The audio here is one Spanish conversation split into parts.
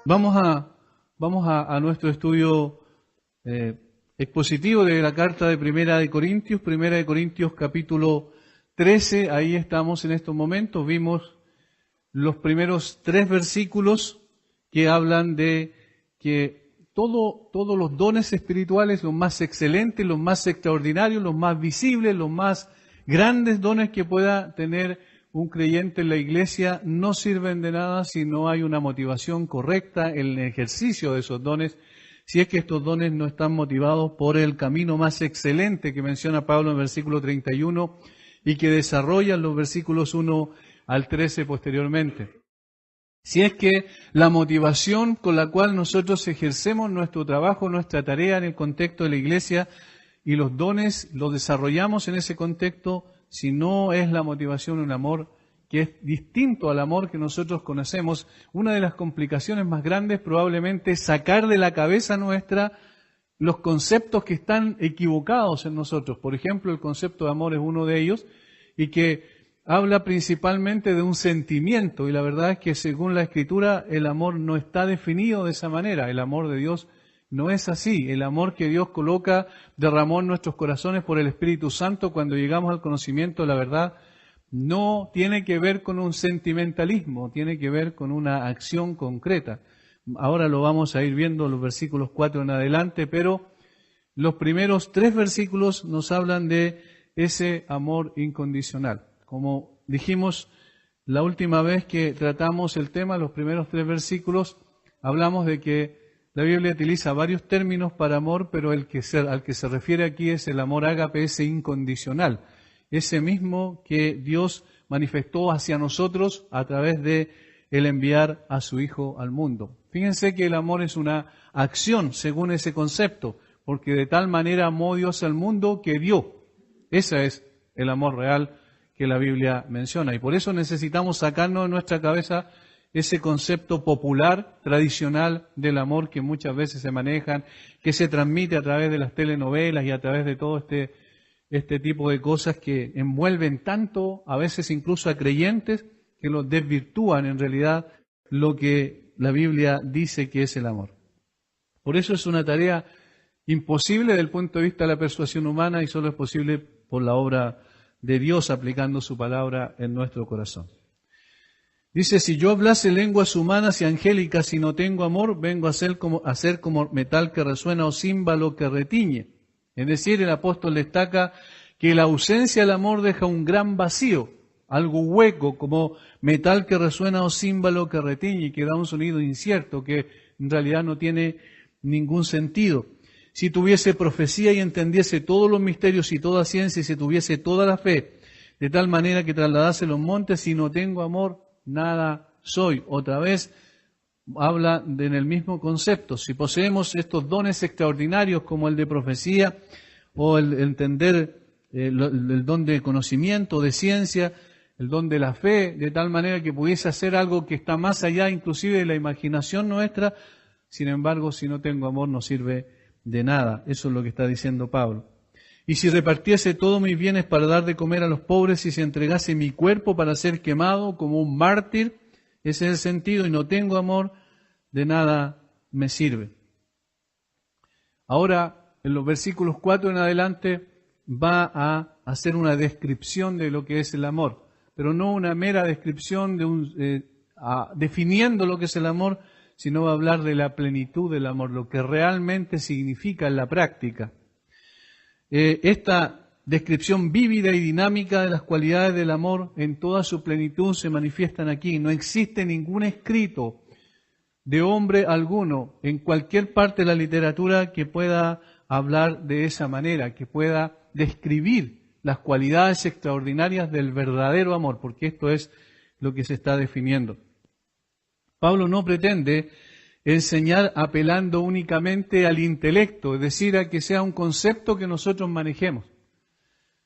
Vamos a nuestro estudio expositivo de la carta de Primera de Corintios capítulo 13, ahí estamos en estos momentos, vimos los primeros 3 versículos que hablan de que todos los dones espirituales, los más excelentes, los más extraordinarios, los más visibles, los más grandes dones que pueda tener un creyente en la iglesia, no sirven de nada si no hay una motivación correcta en el ejercicio de esos dones, si es que estos dones no están motivados por el camino más excelente que menciona Pablo en el versículo 31 y que desarrollan los versículos 1 al 13 posteriormente. Si es que la motivación con la cual nosotros ejercemos nuestro trabajo, nuestra tarea en el contexto de la iglesia y los dones los desarrollamos en ese contexto, si no es la motivación un amor que es distinto al amor que nosotros conocemos, una de las complicaciones más grandes probablemente es sacar de la cabeza nuestra los conceptos que están equivocados en nosotros. Por ejemplo, el concepto de amor es uno de ellos y que habla principalmente de un sentimiento, y la verdad es que según la Escritura el amor no está definido de esa manera. El amor de Dios no es así. El amor que Dios derramó en nuestros corazones por el Espíritu Santo cuando llegamos al conocimiento de la verdad, no tiene que ver con un sentimentalismo, tiene que ver con una acción concreta. Ahora lo vamos a ir viendo los versículos 4 en adelante, pero los primeros 3 versículos nos hablan de ese amor incondicional. Como dijimos la última vez que tratamos el tema, los primeros 3 versículos, hablamos de que la Biblia utiliza varios términos para amor, pero al que se refiere aquí es el amor ágape, ese incondicional, ese mismo que Dios manifestó hacia nosotros a través de el enviar a su Hijo al mundo. Fíjense que el amor es una acción según ese concepto, porque de tal manera amó Dios al mundo que dio. Ese es el amor real que la Biblia menciona. Y por eso necesitamos sacarnos de nuestra cabeza ese concepto popular, tradicional del amor que muchas veces se manejan, que se transmite a través de las telenovelas y a través de todo este tipo de cosas que envuelven tanto, a veces incluso a creyentes, que los desvirtúan en realidad lo que la Biblia dice que es el amor. Por eso es una tarea imposible desde el punto de vista de la persuasión humana y solo es posible por la obra de Dios aplicando su palabra en nuestro corazón. Dice, si yo hablase lenguas humanas y angélicas y no tengo amor, vengo a ser como metal que resuena o címbalo que retiñe. Es decir, el apóstol destaca que la ausencia del amor deja un gran vacío, algo hueco, como metal que resuena o címbalo que retiñe, que da un sonido incierto, que en realidad no tiene ningún sentido. Si tuviese profecía y entendiese todos los misterios y toda ciencia, y si tuviese toda la fe, de tal manera que trasladase los montes, si no tengo amor, nada soy. Otra vez habla en el mismo concepto. Si poseemos estos dones extraordinarios como el de profecía o el entender el don de conocimiento, de ciencia, el don de la fe, de tal manera que pudiese hacer algo que está más allá inclusive de la imaginación nuestra, sin embargo, si no tengo amor no sirve de nada. Eso es lo que está diciendo Pablo. Y si repartiese todos mis bienes para dar de comer a los pobres y si entregase mi cuerpo para ser quemado como un mártir, ese es el sentido, y no tengo amor, de nada me sirve. Ahora, en los versículos 4 en adelante, va a hacer una descripción de lo que es el amor, pero no una mera descripción definiendo lo que es el amor, sino va a hablar de la plenitud del amor, lo que realmente significa en la práctica. Esta descripción vívida y dinámica de las cualidades del amor en toda su plenitud se manifiestan aquí. No existe ningún escrito de hombre alguno en cualquier parte de la literatura que pueda hablar de esa manera, que pueda describir las cualidades extraordinarias del verdadero amor, porque esto es lo que se está definiendo. Pablo no pretende enseñar apelando únicamente al intelecto, es decir, a que sea un concepto que nosotros manejemos.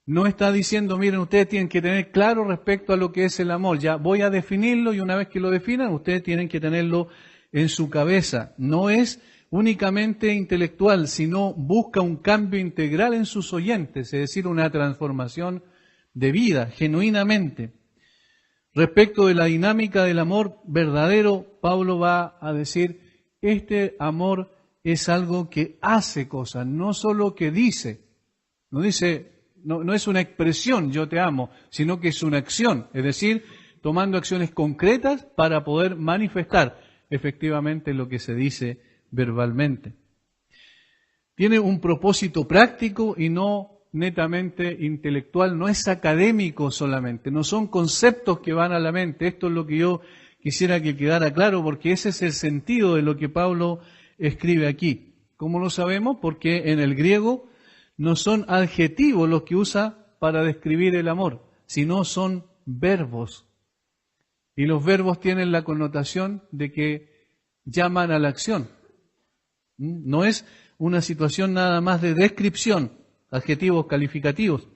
No está diciendo, miren, ustedes tienen que tener claro respecto a lo que es el amor. Ya voy a definirlo y una vez que lo definan, ustedes tienen que tenerlo en su cabeza. No es únicamente intelectual, sino busca un cambio integral en sus oyentes, es decir, una transformación de vida, genuinamente. Respecto de la dinámica del amor verdadero, Pablo va a decir este amor es algo que hace cosas, no solo que dice. No es una expresión, yo te amo, sino que es una acción. Es decir, tomando acciones concretas para poder manifestar efectivamente lo que se dice verbalmente. Tiene un propósito práctico y no netamente intelectual, no es académico solamente, no son conceptos que van a la mente. Esto es lo que yo quisiera que quedara claro, porque ese es el sentido de lo que Pablo escribe aquí. ¿Cómo lo sabemos? Porque en el griego no son adjetivos los que usa para describir el amor, sino son verbos. Y los verbos tienen la connotación de que llaman a la acción. No es una situación nada más de descripción, adjetivos calificativos.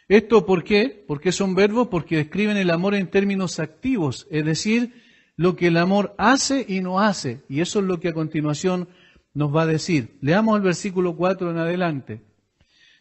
¿Esto por qué? ¿Por qué son verbos? Porque describen el amor en términos activos, es decir, lo que el amor hace y no hace. Y eso es lo que a continuación nos va a decir. Leamos el versículo 4 en adelante.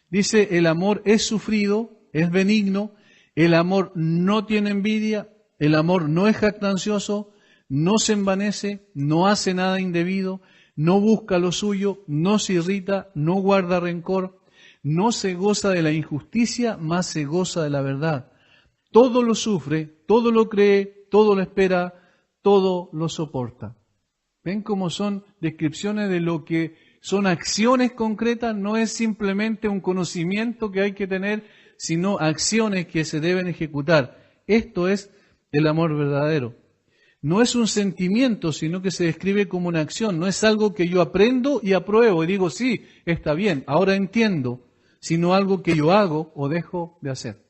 Dice, el amor es sufrido, es benigno, el amor no tiene envidia, el amor no es jactancioso, no se envanece, no hace nada indebido, no busca lo suyo, no se irrita, no guarda rencor, no se goza de la injusticia, más se goza de la verdad. Todo lo sufre, todo lo cree, todo lo espera, todo lo soporta. ¿Ven cómo son descripciones de lo que son acciones concretas? No es simplemente un conocimiento que hay que tener, sino acciones que se deben ejecutar. Esto es el amor verdadero. No es un sentimiento, sino que se describe como una acción. No es algo que yo aprendo y apruebo y digo, sí, está bien, ahora entiendo, sino algo que yo hago o dejo de hacer.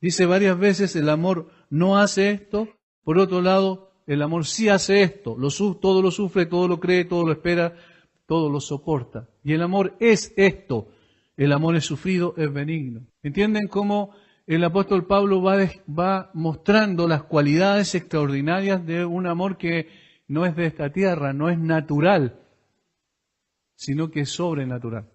Dice varias veces, el amor no hace esto. Por otro lado, el amor sí hace esto. Todo lo sufre, todo lo cree, todo lo espera, todo lo soporta. Y el amor es esto. El amor es sufrido, es benigno. ¿Entienden cómo el apóstol Pablo va mostrando las cualidades extraordinarias de un amor que no es de esta tierra, no es natural, sino que es sobrenatural?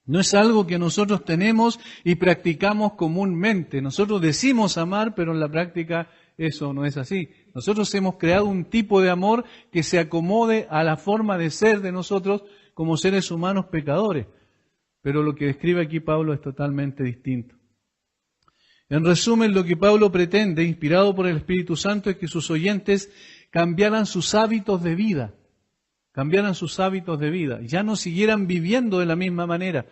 No es algo que nosotros tenemos y practicamos comúnmente. Nosotros decimos amar, pero en la práctica eso no es así. Nosotros hemos creado un tipo de amor que se acomode a la forma de ser de nosotros como seres humanos pecadores. Pero lo que describe aquí Pablo es totalmente distinto. En resumen, lo que Pablo pretende, inspirado por el Espíritu Santo, es que sus oyentes cambiaran sus hábitos de vida. Ya no siguieran viviendo de la misma manera,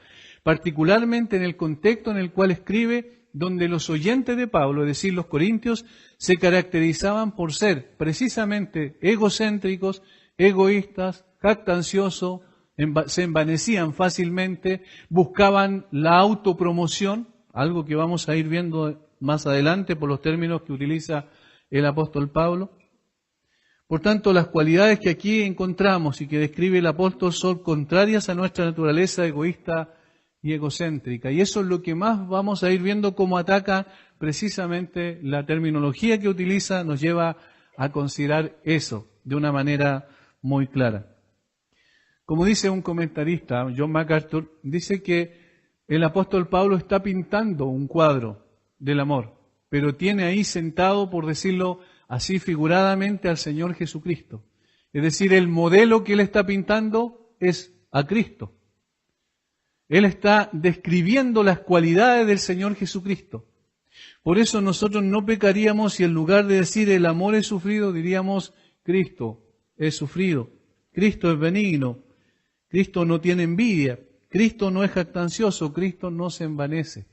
particularmente en el contexto en el cual escribe, donde los oyentes de Pablo, es decir, los corintios, se caracterizaban por ser precisamente egocéntricos, egoístas, jactanciosos, se envanecían fácilmente, buscaban la autopromoción, algo que vamos a ir viendo más adelante por los términos que utiliza el apóstol Pablo. Por tanto, las cualidades que aquí encontramos y que describe el apóstol son contrarias a nuestra naturaleza egoísta y egocéntrica. Y eso es lo que más vamos a ir viendo cómo ataca precisamente la terminología que utiliza, nos lleva a considerar eso de una manera muy clara. Como dice un comentarista, John MacArthur, dice que el apóstol Pablo está pintando un cuadro del amor, pero tiene ahí sentado, por decirlo así figuradamente, al Señor Jesucristo. Es decir, el modelo que él está pintando es a Cristo. Él está describiendo las cualidades del Señor Jesucristo. Por eso nosotros no pecaríamos si en lugar de decir el amor es sufrido, diríamos Cristo es sufrido, Cristo es benigno, Cristo no tiene envidia, Cristo no es jactancioso, Cristo no se envanece.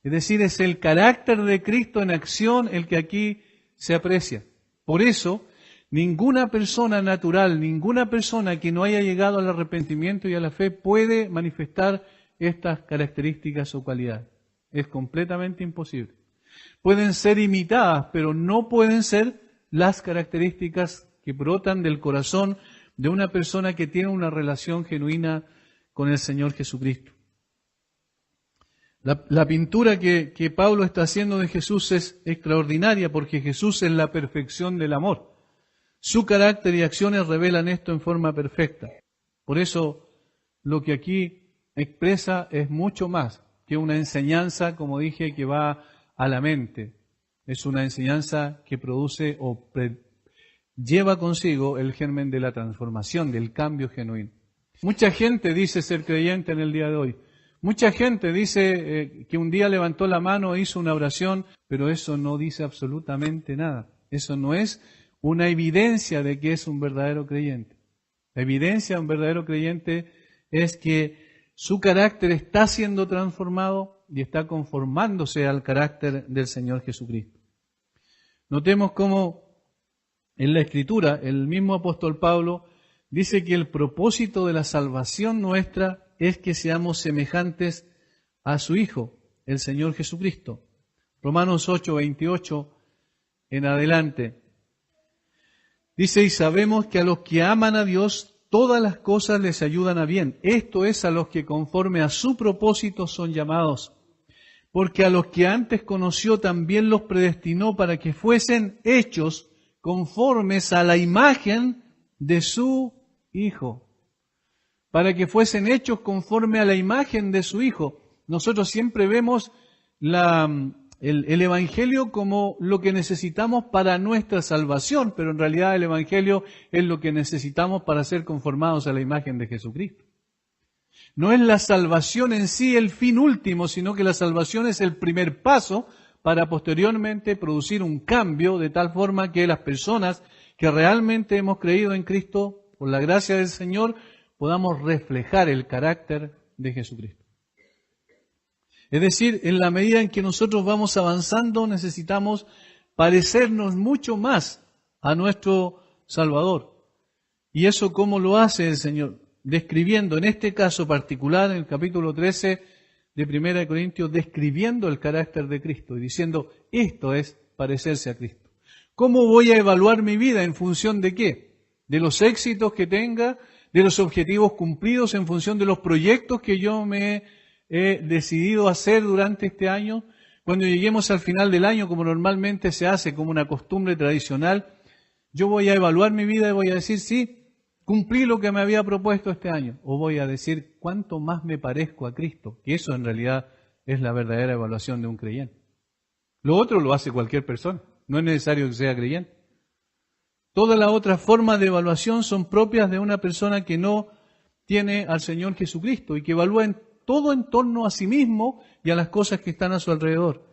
Es decir, es el carácter de Cristo en acción el que aquí se aprecia. Por eso, ninguna persona natural, ninguna persona que no haya llegado al arrepentimiento y a la fe puede manifestar estas características o cualidades. Es completamente imposible. Pueden ser imitadas, pero no pueden ser las características que brotan del corazón de una persona que tiene una relación genuina con el Señor Jesucristo. La pintura que Pablo está haciendo de Jesús es extraordinaria porque Jesús es la perfección del amor. Su carácter y acciones revelan esto en forma perfecta. Por eso lo que aquí expresa es mucho más que una enseñanza, como dije, que va a la mente. Es una enseñanza que produce o lleva consigo el germen de la transformación, del cambio genuino. Mucha gente dice ser creyente en el día de hoy. Mucha gente dice que un día levantó la mano e hizo una oración, pero eso no dice absolutamente nada. Eso no es una evidencia de que es un verdadero creyente. La evidencia de un verdadero creyente es que su carácter está siendo transformado y está conformándose al carácter del Señor Jesucristo. Notemos cómo en la Escritura el mismo apóstol Pablo dice que el propósito de la salvación nuestra es que seamos semejantes a su Hijo, el Señor Jesucristo. Romanos 8:28 en adelante. Dice, y sabemos que a los que aman a Dios, todas las cosas les ayudan a bien. Esto es a los que conforme a su propósito son llamados. Porque a los que antes conoció también los predestinó para que fuesen hechos conformes a la imagen de su Hijo. Para que fuesen hechos conforme a la imagen de su Hijo. Nosotros siempre vemos el Evangelio como lo que necesitamos para nuestra salvación, pero en realidad el Evangelio es lo que necesitamos para ser conformados a la imagen de Jesucristo. No es la salvación en sí el fin último, sino que la salvación es el primer paso para posteriormente producir un cambio de tal forma que las personas que realmente hemos creído en Cristo, por la gracia del Señor, podamos reflejar el carácter de Jesucristo. Es decir, en la medida en que nosotros vamos avanzando, necesitamos parecernos mucho más a nuestro Salvador. ¿Y eso cómo lo hace el Señor? Describiendo, en este caso particular, en el capítulo 13 de 1 Corintios, describiendo el carácter de Cristo y diciendo, esto es parecerse a Cristo. ¿Cómo voy a evaluar mi vida? ¿En función de qué? ¿De los éxitos que tenga? ¿De los objetivos cumplidos en función de los proyectos que yo me he decidido hacer durante este año? Cuando lleguemos al final del año, como normalmente se hace, como una costumbre tradicional, yo voy a evaluar mi vida y voy a decir, sí, cumplí lo que me había propuesto este año. O voy a decir, ¿cuánto más me parezco a Cristo? Que eso en realidad es la verdadera evaluación de un creyente. Lo otro lo hace cualquier persona. No es necesario que sea creyente. Todas las otras formas de evaluación son propias de una persona que no tiene al Señor Jesucristo y que evalúa todo en torno a sí mismo y a las cosas que están a su alrededor.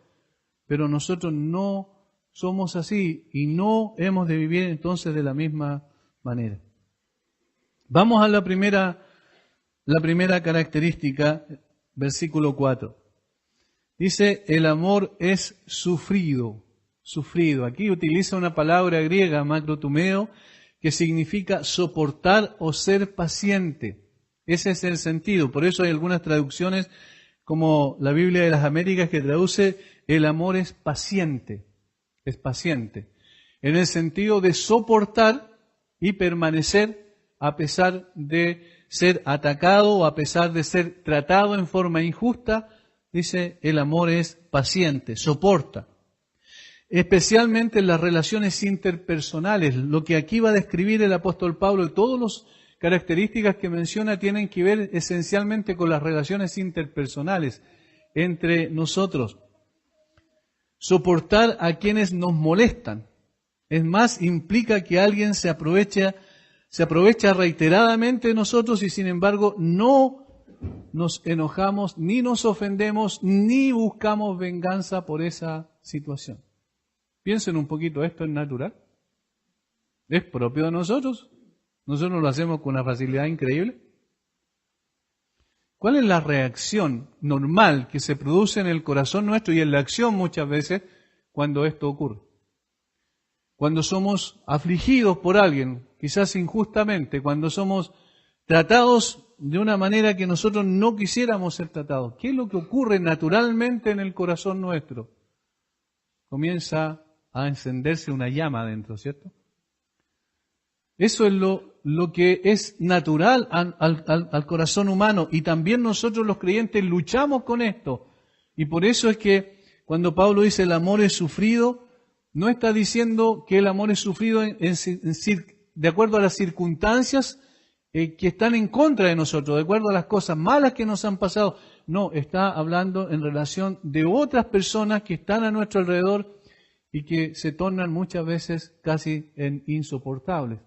Pero nosotros no somos así y no hemos de vivir entonces de la misma manera. Vamos a la primera característica, versículo 4. Dice, el amor es sufrido. Sufrido. Aquí utiliza una palabra griega, macrotumeo, que significa soportar o ser paciente. Ese es el sentido. Por eso hay algunas traducciones, como la Biblia de las Américas, que traduce el amor es paciente. Es paciente. En el sentido de soportar y permanecer a pesar de ser atacado o a pesar de ser tratado en forma injusta. Dice, el amor es paciente, soporta. Especialmente en las relaciones interpersonales. Lo que aquí va a describir el apóstol Pablo y todas las características que menciona tienen que ver esencialmente con las relaciones interpersonales entre nosotros. Soportar a quienes nos molestan. Es más, implica que alguien se aprovecha reiteradamente de nosotros y sin embargo no nos enojamos, ni nos ofendemos, ni buscamos venganza por esa situación. Piensen un poquito, ¿esto es natural? ¿Es propio de nosotros? ¿Nosotros lo hacemos con una facilidad increíble? ¿Cuál es la reacción normal que se produce en el corazón nuestro y en la acción muchas veces cuando esto ocurre? Cuando somos afligidos por alguien, quizás injustamente, cuando somos tratados de una manera que nosotros no quisiéramos ser tratados. ¿Qué es lo que ocurre naturalmente en el corazón nuestro? Comienza a encenderse una llama adentro, ¿cierto? Eso es lo que es natural al corazón humano y también nosotros los creyentes luchamos con esto. Y por eso es que cuando Pablo dice el amor es sufrido, no está diciendo que el amor es sufrido de acuerdo a las circunstancias que están en contra de nosotros, de acuerdo a las cosas malas que nos han pasado. No, está hablando en relación de otras personas que están a nuestro alrededor y que se tornan muchas veces casi en insoportables.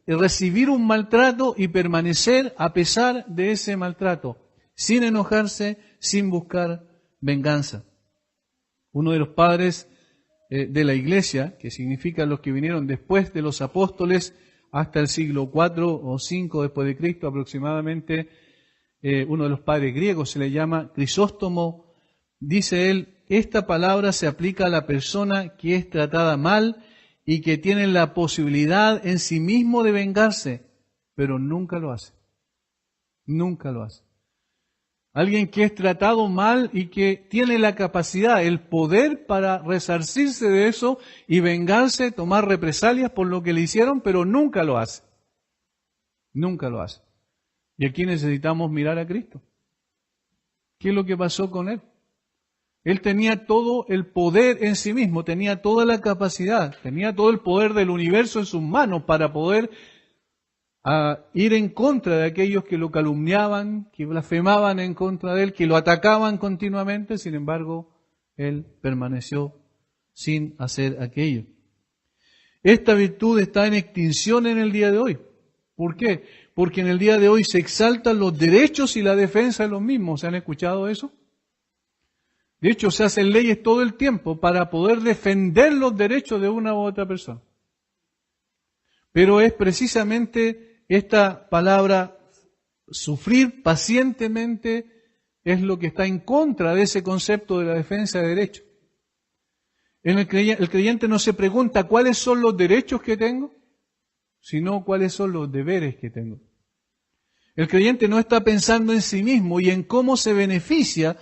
Recibir un maltrato y permanecer a pesar de ese maltrato, sin enojarse, sin buscar venganza. Uno de los padres de la Iglesia, que significa los que vinieron después de los apóstoles hasta el siglo IV o V después de Cristo aproximadamente, uno de los padres griegos se le llama Crisóstomo, dice él, esta palabra se aplica a la persona que es tratada mal y que tiene la posibilidad en sí mismo de vengarse, pero nunca lo hace. Nunca lo hace. Alguien que es tratado mal y que tiene la capacidad, el poder para resarcirse de eso y vengarse, tomar represalias por lo que le hicieron, pero nunca lo hace. Nunca lo hace. Y aquí necesitamos mirar a Cristo. ¿Qué es lo que pasó con Él? Él tenía todo el poder en sí mismo, tenía toda la capacidad, tenía todo el poder del universo en sus manos para poder ir en contra de aquellos que lo calumniaban, que blasfemaban en contra de Él, que lo atacaban continuamente. Sin embargo, Él permaneció sin hacer aquello. Esta virtud está en extinción en el día de hoy. ¿Por qué? Porque en el día de hoy se exaltan los derechos y la defensa de los mismos. ¿Se han escuchado eso? De hecho, se hacen leyes todo el tiempo para poder defender los derechos de una u otra persona. Pero es precisamente esta palabra, sufrir pacientemente, es lo que está en contra de ese concepto de la defensa de derechos. El creyente no se pregunta cuáles son los derechos que tengo, sino cuáles son los deberes que tengo. El creyente no está pensando en sí mismo y en cómo se beneficia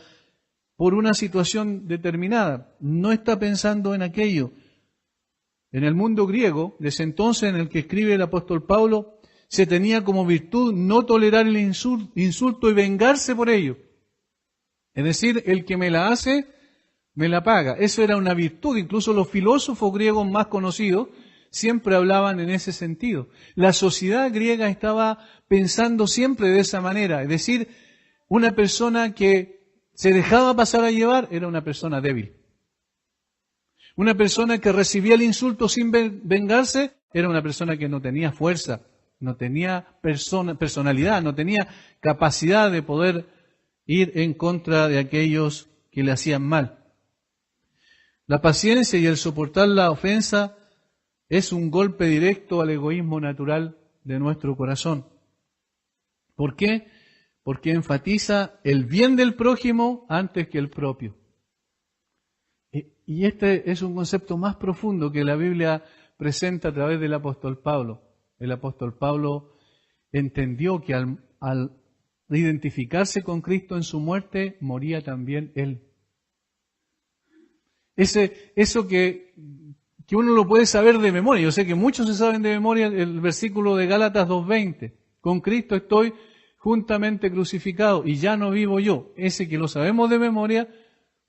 por una situación determinada. No está pensando en aquello. En el mundo griego, desde entonces en el que escribe el apóstol Pablo, se tenía como virtud no tolerar el insulto y vengarse por ello. Es decir, el que me la hace, me la paga. Eso era una virtud. Incluso los filósofos griegos más conocidos siempre hablaban en ese sentido. La sociedad griega estaba pensando siempre de esa manera. Es decir, una persona que se dejaba pasar a llevar era una persona débil. Una persona que recibía el insulto sin vengarse era una persona que no tenía fuerza, no tenía personalidad, no tenía capacidad de poder ir en contra de aquellos que le hacían mal. La paciencia y el soportar la ofensa es un golpe directo al egoísmo natural de nuestro corazón. ¿Por qué? Porque enfatiza el bien del prójimo antes que el propio. Y este es un concepto más profundo que la Biblia presenta a través del apóstol Pablo. El apóstol Pablo entendió que al identificarse con Cristo en su muerte, moría también él. Eso que uno lo puede saber de memoria. Yo sé que muchos se saben de memoria el versículo de Gálatas 2:20. Con Cristo estoy juntamente crucificado y ya no vivo yo. Ese que lo sabemos de memoria,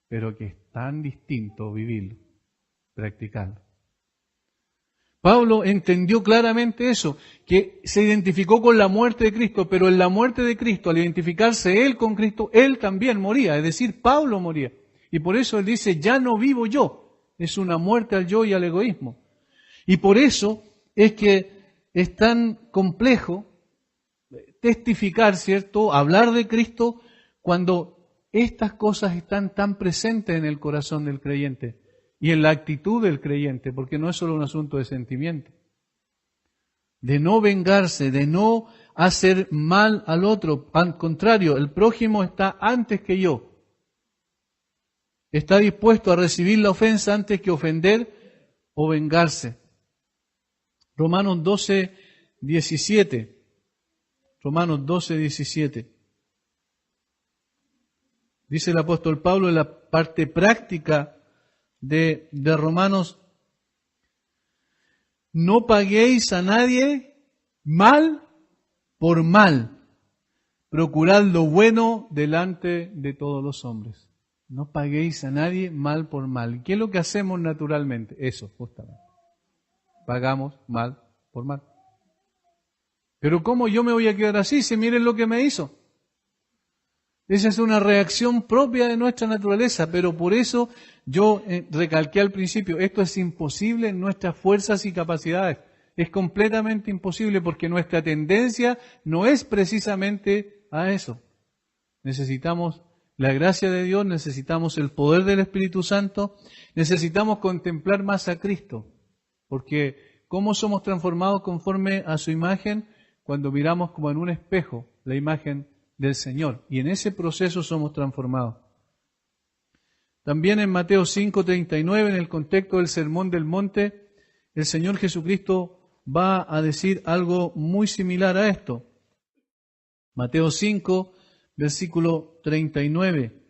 pero que es tan distinto vivirlo, practicarlo. Pablo entendió claramente eso, que se identificó con la muerte de Cristo, pero en la muerte de Cristo, al identificarse él con Cristo, él también moría, es decir, Pablo moría. Y por eso él dice, ya no vivo yo, es una muerte al yo y al egoísmo. Y por eso es que es tan complejo testificar, ¿cierto?, hablar de Cristo cuando estas cosas están tan presentes en el corazón del creyente y en la actitud del creyente, porque no es solo un asunto de sentimiento. De no vengarse, de no hacer mal al otro. Al contrario, el prójimo está antes que yo. Está dispuesto a recibir la ofensa antes que ofender o vengarse. Romanos 12:17. Romanos 12:17. Dice el apóstol Pablo en la parte práctica de Romanos, no paguéis a nadie mal por mal, procurad lo bueno delante de todos los hombres. No paguéis a nadie mal por mal. ¿Qué es lo que hacemos naturalmente? Eso, justamente. Pagamos mal por mal. Pero ¿cómo yo me voy a quedar así si miren lo que me hizo? Esa es una reacción propia de nuestra naturaleza, pero por eso Yo recalqué al principio, esto es imposible en nuestras fuerzas y capacidades. Es completamente imposible porque nuestra tendencia no es precisamente a eso. Necesitamos la gracia de Dios, necesitamos el poder del Espíritu Santo, necesitamos contemplar más a Cristo. Porque ¿cómo somos transformados conforme a su imagen? Cuando miramos como en un espejo la imagen del Señor. Y en ese proceso somos transformados. También en Mateo 5:39, en el contexto del Sermón del Monte, el Señor Jesucristo va a decir algo muy similar a esto. Mateo 5, versículo 39.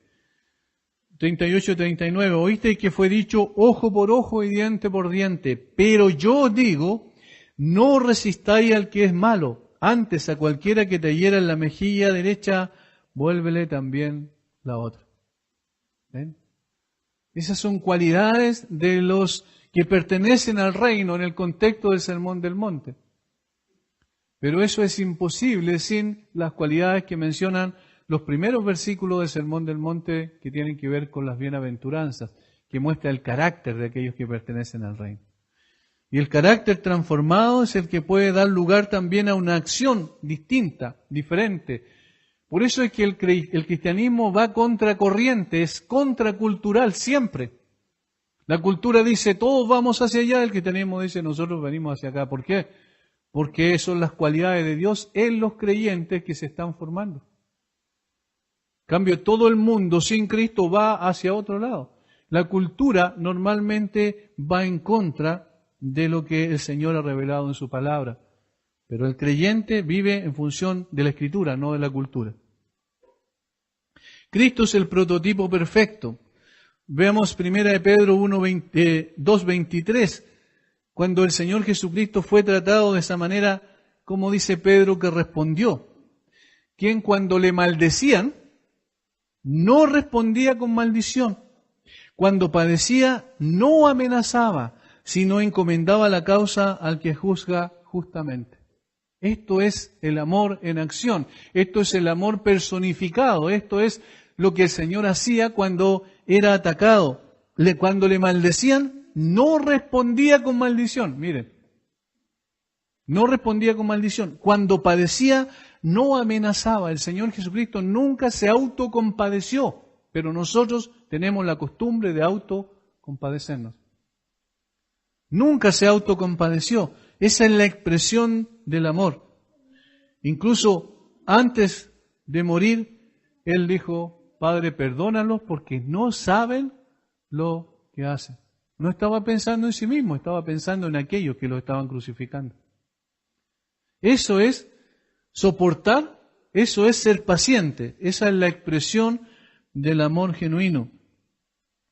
38-39, oísteis que fue dicho ojo por ojo y diente por diente, pero yo os digo, no resistáis al que es malo, antes a cualquiera que te hiera en la mejilla derecha, vuélvele también la otra. ¿Ven? Esas son cualidades de los que pertenecen al reino en el contexto del Sermón del Monte. Pero eso es imposible sin las cualidades que mencionan los primeros versículos del Sermón del Monte que tienen que ver con las bienaventuranzas, que muestra el carácter de aquellos que pertenecen al reino. Y el carácter transformado es el que puede dar lugar también a una acción distinta, diferente. Por eso es que el cristianismo va contracorriente, es contracultural siempre. La cultura dice, todos vamos hacia allá, el cristianismo dice, nosotros venimos hacia acá. ¿Por qué? Porque son las cualidades de Dios en los creyentes que se están formando. En cambio, todo el mundo sin Cristo va hacia otro lado. La cultura normalmente va en contra de lo que el Señor ha revelado en su palabra. Pero el creyente vive en función de la Escritura, no de la cultura. Cristo es el prototipo perfecto. Veamos 1 Pedro 2:23, cuando el Señor Jesucristo fue tratado de esa manera, como dice Pedro que respondió. Quien cuando le maldecían, no respondía con maldición. Cuando padecía, no amenazaba, sino encomendaba la causa al que juzga justamente. Esto es el amor en acción. Esto es el amor personificado. Esto es lo que el Señor hacía cuando era atacado. Cuando le maldecían, no respondía con maldición. Miren, no respondía con maldición. Cuando padecía, no amenazaba. El Señor Jesucristo nunca se autocompadeció, pero nosotros tenemos la costumbre de autocompadecernos. Nunca se autocompadeció. Esa es la expresión del amor. Incluso antes de morir, Él dijo, Padre, perdónalos porque no saben lo que hacen. No estaba pensando en sí mismo, estaba pensando en aquellos que lo estaban crucificando. Eso es soportar, eso es ser paciente. Esa es la expresión del amor genuino.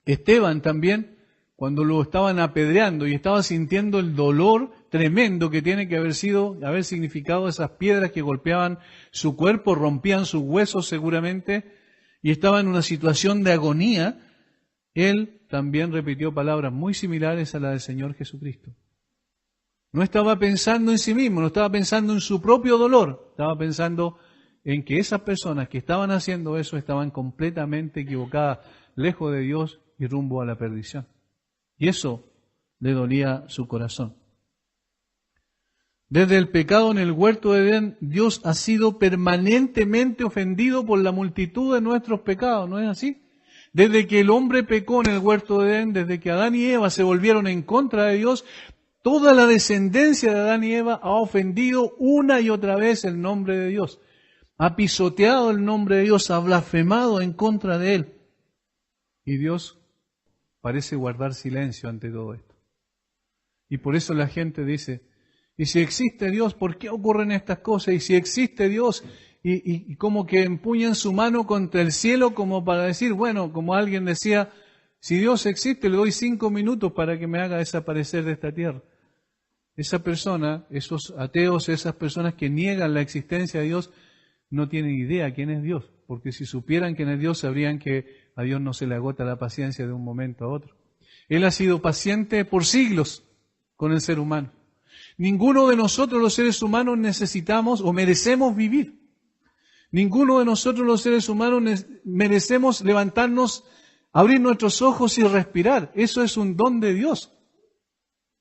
Esteban también, cuando lo estaban apedreando y estaba sintiendo el dolor tremendo que tiene que haber significado esas piedras que golpeaban su cuerpo, rompían sus huesos seguramente, y estaba en una situación de agonía, él también repitió palabras muy similares a las del Señor Jesucristo. No estaba pensando en sí mismo, no estaba pensando en su propio dolor, estaba pensando en que esas personas que estaban haciendo eso estaban completamente equivocadas, lejos de Dios y rumbo a la perdición. Y eso le dolía su corazón. Desde el pecado en el huerto de Edén, Dios ha sido permanentemente ofendido por la multitud de nuestros pecados, ¿no es así? Desde que el hombre pecó en el huerto de Edén, desde que Adán y Eva se volvieron en contra de Dios, toda la descendencia de Adán y Eva ha ofendido una y otra vez el nombre de Dios. Ha pisoteado el nombre de Dios, ha blasfemado en contra de Él. Y Dios parece guardar silencio ante todo esto. Y por eso la gente dice, y si existe Dios, ¿por qué ocurren estas cosas? Y si existe Dios, y como que empuñan su mano contra el cielo como para decir, bueno, como alguien decía, si Dios existe, le doy 5 minutos para que me haga desaparecer de esta tierra. Esa persona, esos ateos, esas personas que niegan la existencia de Dios, no tienen idea quién es Dios, porque si supieran quién es Dios, sabrían que a Dios no se le agota la paciencia de un momento a otro. Él ha sido paciente por siglos con el ser humano. Ninguno de nosotros los seres humanos necesitamos o merecemos vivir. Ninguno de nosotros los seres humanos merecemos levantarnos Abrir nuestros ojos y respirar, eso es un don de Dios.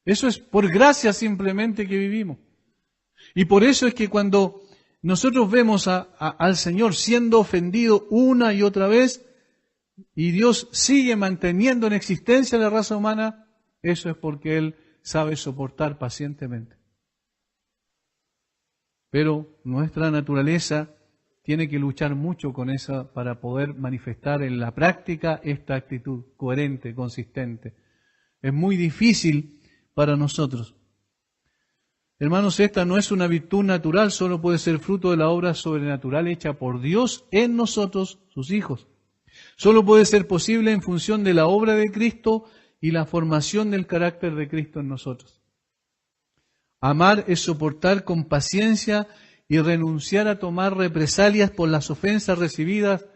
Eso es por gracia simplemente que vivimos. Y por eso es que cuando nosotros vemos al Señor siendo ofendido una y otra vez, y Dios sigue manteniendo en existencia la raza humana, eso es porque Él sabe soportar pacientemente. Pero nuestra naturaleza tiene que luchar mucho con esa para poder manifestar en la práctica esta actitud coherente, consistente. Es muy difícil para nosotros. Hermanos, esta no es una virtud natural, solo puede ser fruto de la obra sobrenatural hecha por Dios en nosotros, sus hijos. Solo puede ser posible en función de la obra de Cristo y la formación del carácter de Cristo en nosotros. Amar es soportar con paciencia y renunciar a tomar represalias por las ofensas recibidas,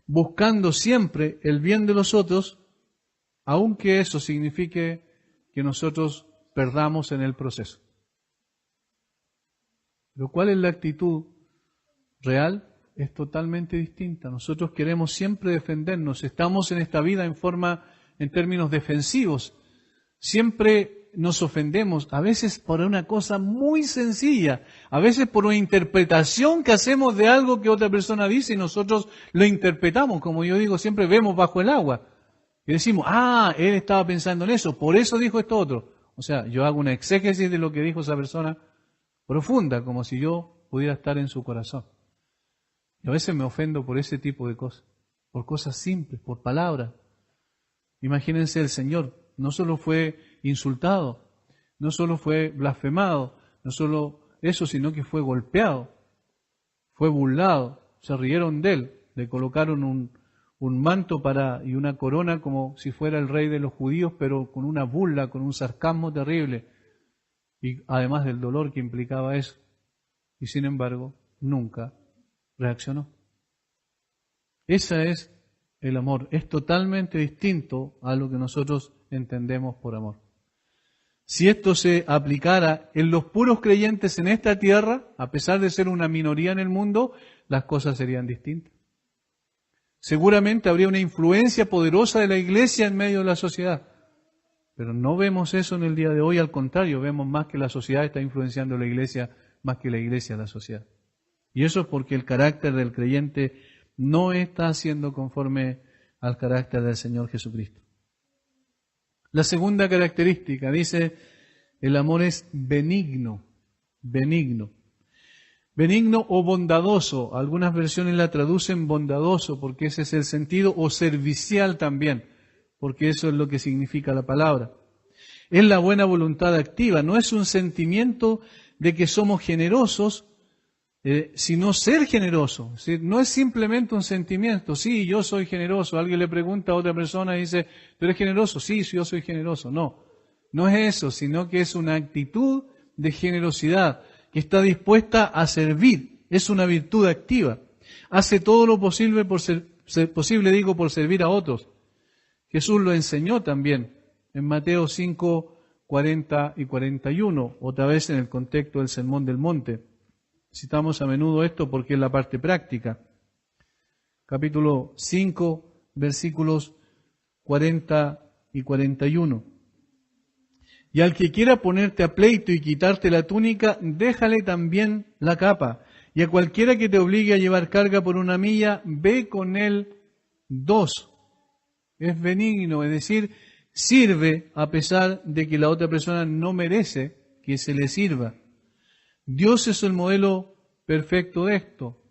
buscando siempre el bien de los otros, aunque eso signifique que nosotros perdamos en el proceso. Pero ¿cuál es la actitud real? Es totalmente distinta. Nosotros queremos siempre defendernos. Estamos en esta vida en términos defensivos. Siempre nos ofendemos, a veces por una cosa muy sencilla, a veces por una interpretación que hacemos de algo que otra persona dice y nosotros lo interpretamos, como yo digo, siempre vemos bajo el agua. Y decimos, él estaba pensando en eso, por eso dijo esto otro. O sea, yo hago una exégesis de lo que dijo esa persona profunda, como si yo pudiera estar en su corazón. Y a veces me ofendo por ese tipo de cosas, por cosas simples, por palabras. Imagínense, el Señor no solo fue insultado, no solo fue blasfemado, no solo eso, sino que fue golpeado, fue burlado, se rieron de él, le colocaron un manto y una corona como si fuera el rey de los judíos, pero con una burla, con un sarcasmo terrible, y además del dolor que implicaba eso. Y sin embargo, nunca reaccionó. Ese es el amor. Es totalmente distinto a lo que nosotros entendemos por amor. Si esto se aplicara en los puros creyentes en esta tierra, a pesar de ser una minoría en el mundo, las cosas serían distintas. Seguramente habría una influencia poderosa de la iglesia en medio de la sociedad. Pero no vemos eso en el día de hoy, al contrario, vemos más que la sociedad está influenciando a la iglesia más que la iglesia a la sociedad. Y eso es porque el carácter del creyente no está siendo conforme al carácter del Señor Jesucristo. La segunda característica, dice, el amor es benigno, benigno. Benigno o bondadoso, algunas versiones la traducen bondadoso porque ese es el sentido, o servicial también, porque eso es lo que significa la palabra. Es la buena voluntad activa, no es un sentimiento de que somos generosos, sino ser generoso. ¿Sí? No es simplemente un sentimiento, sí, yo soy generoso. Alguien le pregunta a otra persona y dice, ¿tú eres generoso? Sí, yo soy generoso. No, no es eso, sino que es una actitud de generosidad que está dispuesta a servir. Es una virtud activa. Hace todo lo posible por servir a otros. Jesús lo enseñó también en Mateo 5, 40 y 41, otra vez en el contexto del Sermón del Monte. Citamos a menudo esto porque es la parte práctica. Capítulo 5, versículos 40 y 41. Y al que quiera ponerte a pleito y quitarte la túnica, déjale también la capa. Y a cualquiera que te obligue a llevar carga por una milla, ve con él 2. Es benigno, es decir, sirve a pesar de que la otra persona no merece que se le sirva. Dios es el modelo perfecto de esto.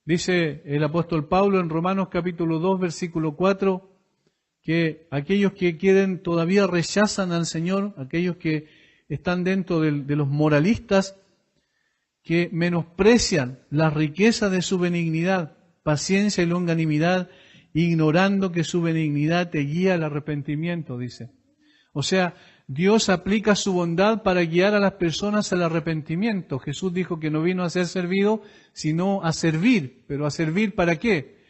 Dice el apóstol Pablo en Romanos capítulo 2, versículo 4, que aquellos que quieren todavía rechazan al Señor, aquellos que están dentro de los moralistas, que menosprecian la riqueza de su benignidad, paciencia y longanimidad, ignorando que su benignidad te guía al arrepentimiento, dice. O sea, Dios aplica su bondad para guiar a las personas al arrepentimiento. Jesús dijo que no vino a ser servido, sino a servir. ¿Pero a servir para qué?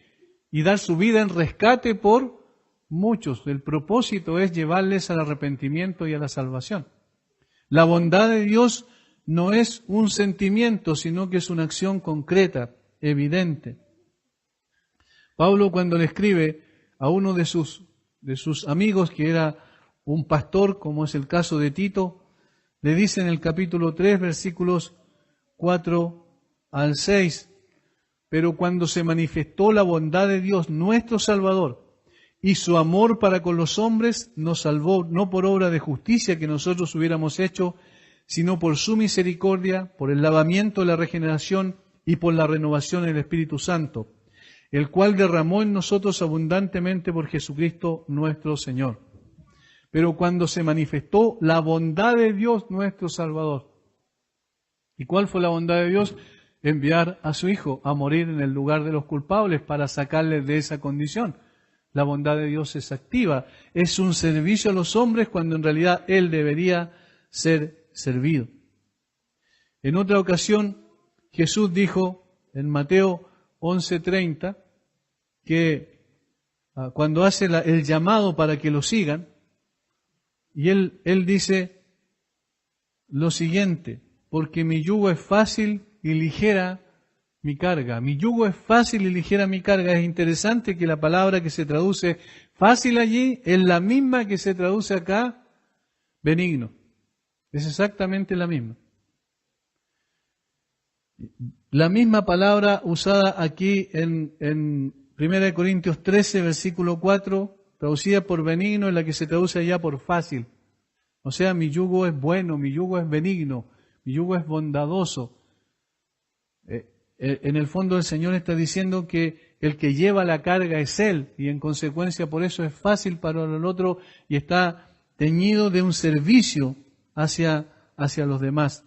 Y dar su vida en rescate por muchos. El propósito es llevarles al arrepentimiento y a la salvación. La bondad de Dios no es un sentimiento, sino que es una acción concreta, evidente. Pablo, cuando le escribe a uno de sus sus amigos, que era un pastor, como es el caso de Tito, le dice en el capítulo 3, versículos 4 al 6, pero cuando se manifestó la bondad de Dios, nuestro Salvador, y su amor para con los hombres, nos salvó no por obra de justicia que nosotros hubiéramos hecho, sino por su misericordia, por el lavamiento de la regeneración y por la renovación del Espíritu Santo, el cual derramó en nosotros abundantemente por Jesucristo nuestro Señor. Pero cuando se manifestó la bondad de Dios nuestro Salvador. ¿Y cuál fue la bondad de Dios? Enviar a su Hijo a morir en el lugar de los culpables para sacarles de esa condición. La bondad de Dios es activa. Es un servicio a los hombres cuando en realidad Él debería ser servido. En otra ocasión, Jesús dijo en Mateo 11:30 que cuando hace el llamado para que lo sigan, y él dice lo siguiente: porque mi yugo es fácil y ligera mi carga. Mi yugo es fácil y ligera mi carga. Es interesante que la palabra que se traduce fácil allí es la misma que se traduce acá benigno. Es exactamente la misma. La misma palabra usada aquí en 1 Corintios 13, versículo 4, traducida por benigno, es la que se traduce allá por fácil. O sea, mi yugo es bueno, mi yugo es benigno, mi yugo es bondadoso. En el fondo el Señor está diciendo que el que lleva la carga es Él, y en consecuencia por eso es fácil para el otro y está teñido de un servicio hacia los demás.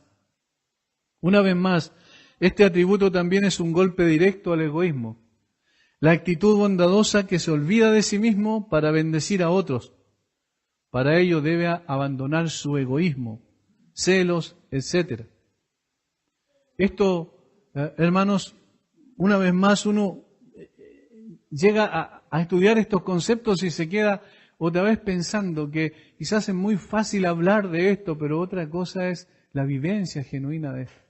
Una vez más, este atributo también es un golpe directo al egoísmo. La actitud bondadosa que se olvida de sí mismo para bendecir a otros. Para ello debe abandonar su egoísmo, celos, etc. Esto, hermanos, una vez más uno llega a estudiar estos conceptos y se queda otra vez pensando que quizás es muy fácil hablar de esto, pero otra cosa es la vivencia genuina de esto.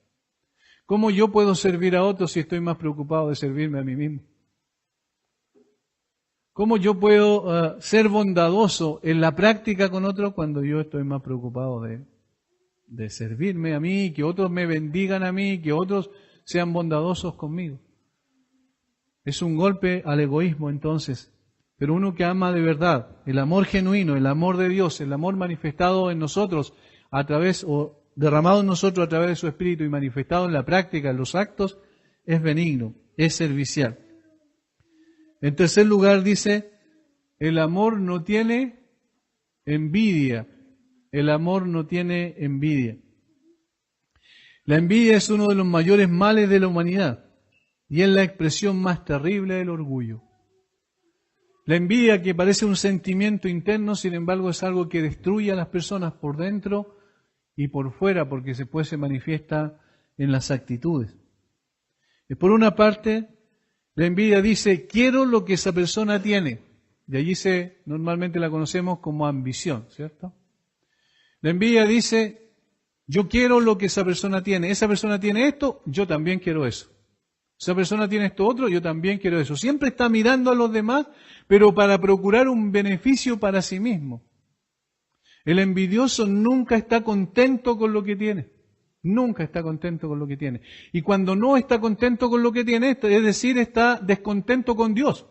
¿Cómo yo puedo servir a otros si estoy más preocupado de servirme a mí mismo? ¿Cómo yo puedo ser bondadoso en la práctica con otros cuando yo estoy más preocupado de servirme a mí, que otros me bendigan a mí, que otros sean bondadosos conmigo? Es un golpe al egoísmo entonces. Pero uno que ama de verdad, el amor genuino, el amor de Dios, el amor manifestado en nosotros a través, o derramado en nosotros a través de su Espíritu y manifestado en la práctica, en los actos, es benigno, es servicial. En tercer lugar dice, el amor no tiene envidia. El amor no tiene envidia. La envidia es uno de los mayores males de la humanidad y es la expresión más terrible del orgullo. La envidia, que parece un sentimiento interno, sin embargo es algo que destruye a las personas por dentro y por fuera, porque después se manifiesta en las actitudes. Y por una parte, la envidia dice, quiero lo que esa persona tiene. De allí normalmente la conocemos como ambición, ¿cierto? La envidia dice, yo quiero lo que esa persona tiene. Esa persona tiene esto, yo también quiero eso. Esa persona tiene esto otro, yo también quiero eso. Siempre está mirando a los demás, pero para procurar un beneficio para sí mismo. El envidioso nunca está contento con lo que tiene. Nunca está contento con lo que tiene. Y cuando no está contento con lo que tiene, es decir, está descontento con Dios,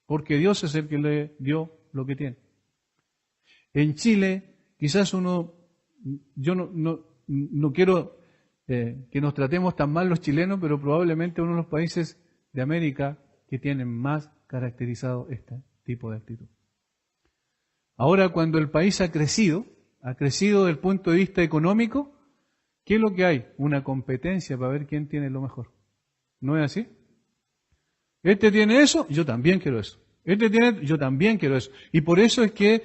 porque Dios es el que le dio lo que tiene. En Chile, quizás yo no quiero que nos tratemos tan mal los chilenos, pero probablemente uno de los países de América que tienen más caracterizado este tipo de actitud. Ahora, cuando el país ha crecido desde el punto de vista económico, ¿qué es lo que hay? Una competencia para ver quién tiene lo mejor. ¿No es así? Este tiene eso, yo también quiero eso. Este tiene, yo también quiero eso. Y por eso es que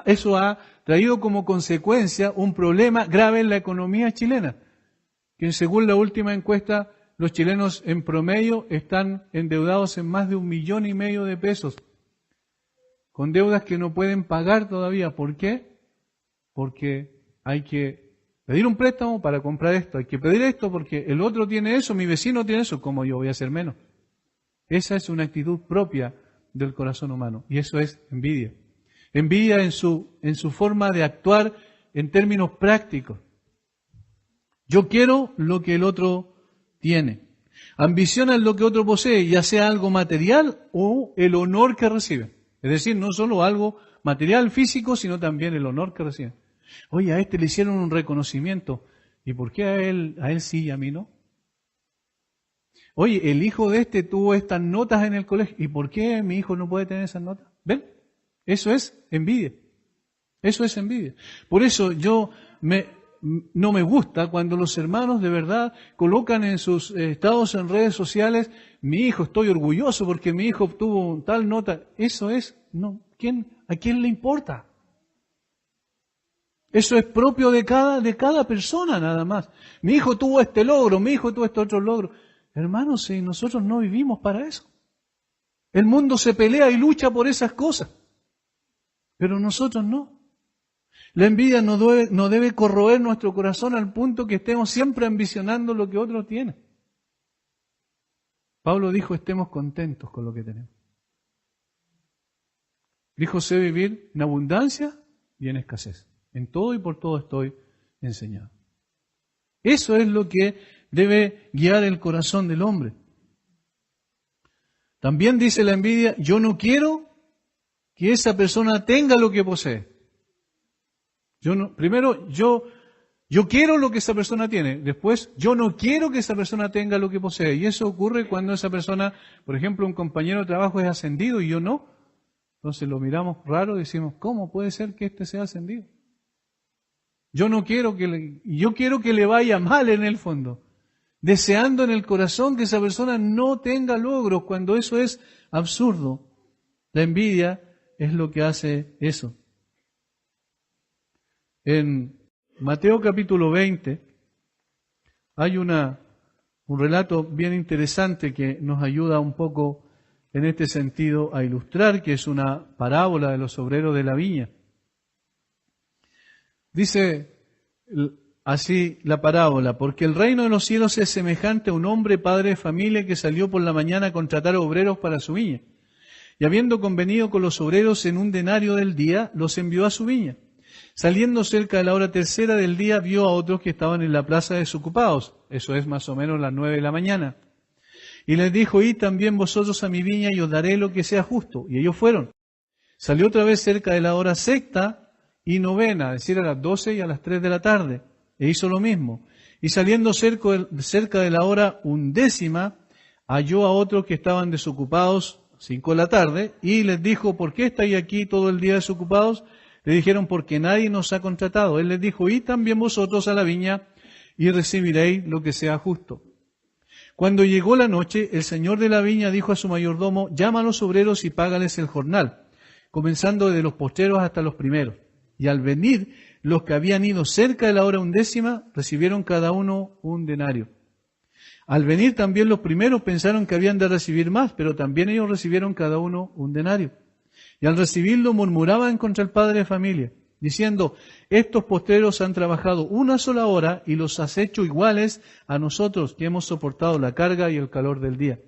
eso ha traído como consecuencia un problema grave en la economía chilena. Que según la última encuesta, los chilenos en promedio están endeudados en más de 1,5 millones de pesos. Con deudas que no pueden pagar todavía. ¿Por qué? Porque hay que pedir un préstamo para comprar esto. Hay que pedir esto porque el otro tiene eso, mi vecino tiene eso. ¿Cómo yo voy a hacer menos? Esa es una actitud propia del corazón humano, y eso es envidia. Envidia en su forma de actuar en términos prácticos. Yo quiero lo que el otro tiene. Ambiciona lo que otro posee, ya sea algo material o el honor que recibe. Es decir, no solo algo material, físico, sino también el honor que recibe. Oye, a este le hicieron un reconocimiento. ¿Y por qué a él sí y a mí no? Oye, el hijo de este tuvo estas notas en el colegio. ¿Y por qué mi hijo no puede tener esas notas? ¿Ven? Eso es envidia. Eso es envidia. Por eso no me gusta cuando los hermanos de verdad colocan en sus estados en redes sociales, mi hijo, estoy orgulloso porque mi hijo obtuvo tal nota. Eso es, no, ¿a quién le importa? Eso es propio de cada persona nada más. Mi hijo tuvo este logro, mi hijo tuvo este otro logro. Hermanos, si nosotros no vivimos para eso. El mundo se pelea y lucha por esas cosas, pero nosotros no. La envidia no debe corroer nuestro corazón al punto que estemos siempre ambicionando lo que otro tiene. Pablo dijo, estemos contentos con lo que tenemos. Dijo, sé vivir en abundancia y en escasez. En todo y por todo estoy enseñado. Eso es lo que debe guiar el corazón del hombre. También dice la envidia, yo no quiero que esa persona tenga lo que posee. Primero, yo quiero lo que esa persona tiene. Después, yo no quiero que esa persona tenga lo que posee. Y eso ocurre cuando esa persona, por ejemplo, un compañero de trabajo es ascendido y yo no. Entonces lo miramos raro y decimos, ¿cómo puede ser que este sea ascendido? Yo quiero que le vaya mal en el fondo. Deseando en el corazón que esa persona no tenga logros, cuando eso es absurdo. La envidia es lo que hace eso. En Mateo capítulo 20 hay un relato bien interesante que nos ayuda un poco en este sentido a ilustrar, que es una parábola de los obreros de la viña. Dice así la parábola, porque el reino de los cielos es semejante a un hombre padre de familia que salió por la mañana a contratar obreros para su viña. Y habiendo convenido con los obreros en un denario del día, los envió a su viña. Saliendo cerca de la hora tercera del día, vio a otros que estaban en la plaza desocupados. Eso es más o menos las 9 de la mañana. Y les dijo, id también vosotros a mi viña y os daré lo que sea justo. Y ellos fueron. Salió otra vez cerca de la hora sexta y novena, es decir, a las 12 y a las 3 de la tarde. E hizo lo mismo. Y saliendo cerca de la hora undécima, halló a otros que estaban desocupados, 5 de la tarde, y les dijo, ¿por qué estáis aquí todo el día desocupados? Le dijeron, porque nadie nos ha contratado. Él les dijo, id también vosotros a la viña y recibiréis lo que sea justo. Cuando llegó la noche, el señor de la viña dijo a su mayordomo, llama a los obreros y págales el jornal, comenzando desde los postreros hasta los primeros. Y al venir, los que habían ido cerca de la hora undécima, recibieron cada uno un denario. Al venir también los primeros pensaron que habían de recibir más, pero también ellos recibieron cada uno un denario. Y al recibirlo murmuraban contra el padre de familia, diciendo, estos postreros han trabajado una sola hora y los has hecho iguales a nosotros que hemos soportado la carga y el calor del día.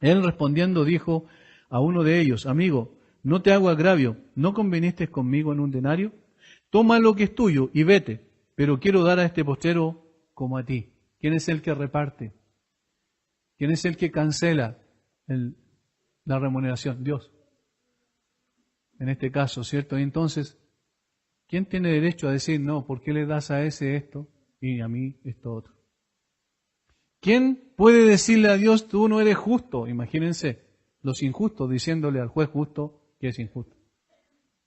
Él respondiendo dijo a uno de ellos, amigo, no te hago agravio, ¿no conviniste conmigo en un denario? Toma lo que es tuyo y vete, pero quiero dar a este postrero como a ti. ¿Quién es el que reparte? ¿Quién es el que cancela la remuneración? Dios. En este caso, ¿cierto? Y entonces, ¿quién tiene derecho a decir, no, ¿por qué le das a ese esto y a mí esto otro? ¿Quién puede decirle a Dios, tú no eres justo? Imagínense, los injustos diciéndole al juez justo que es injusto.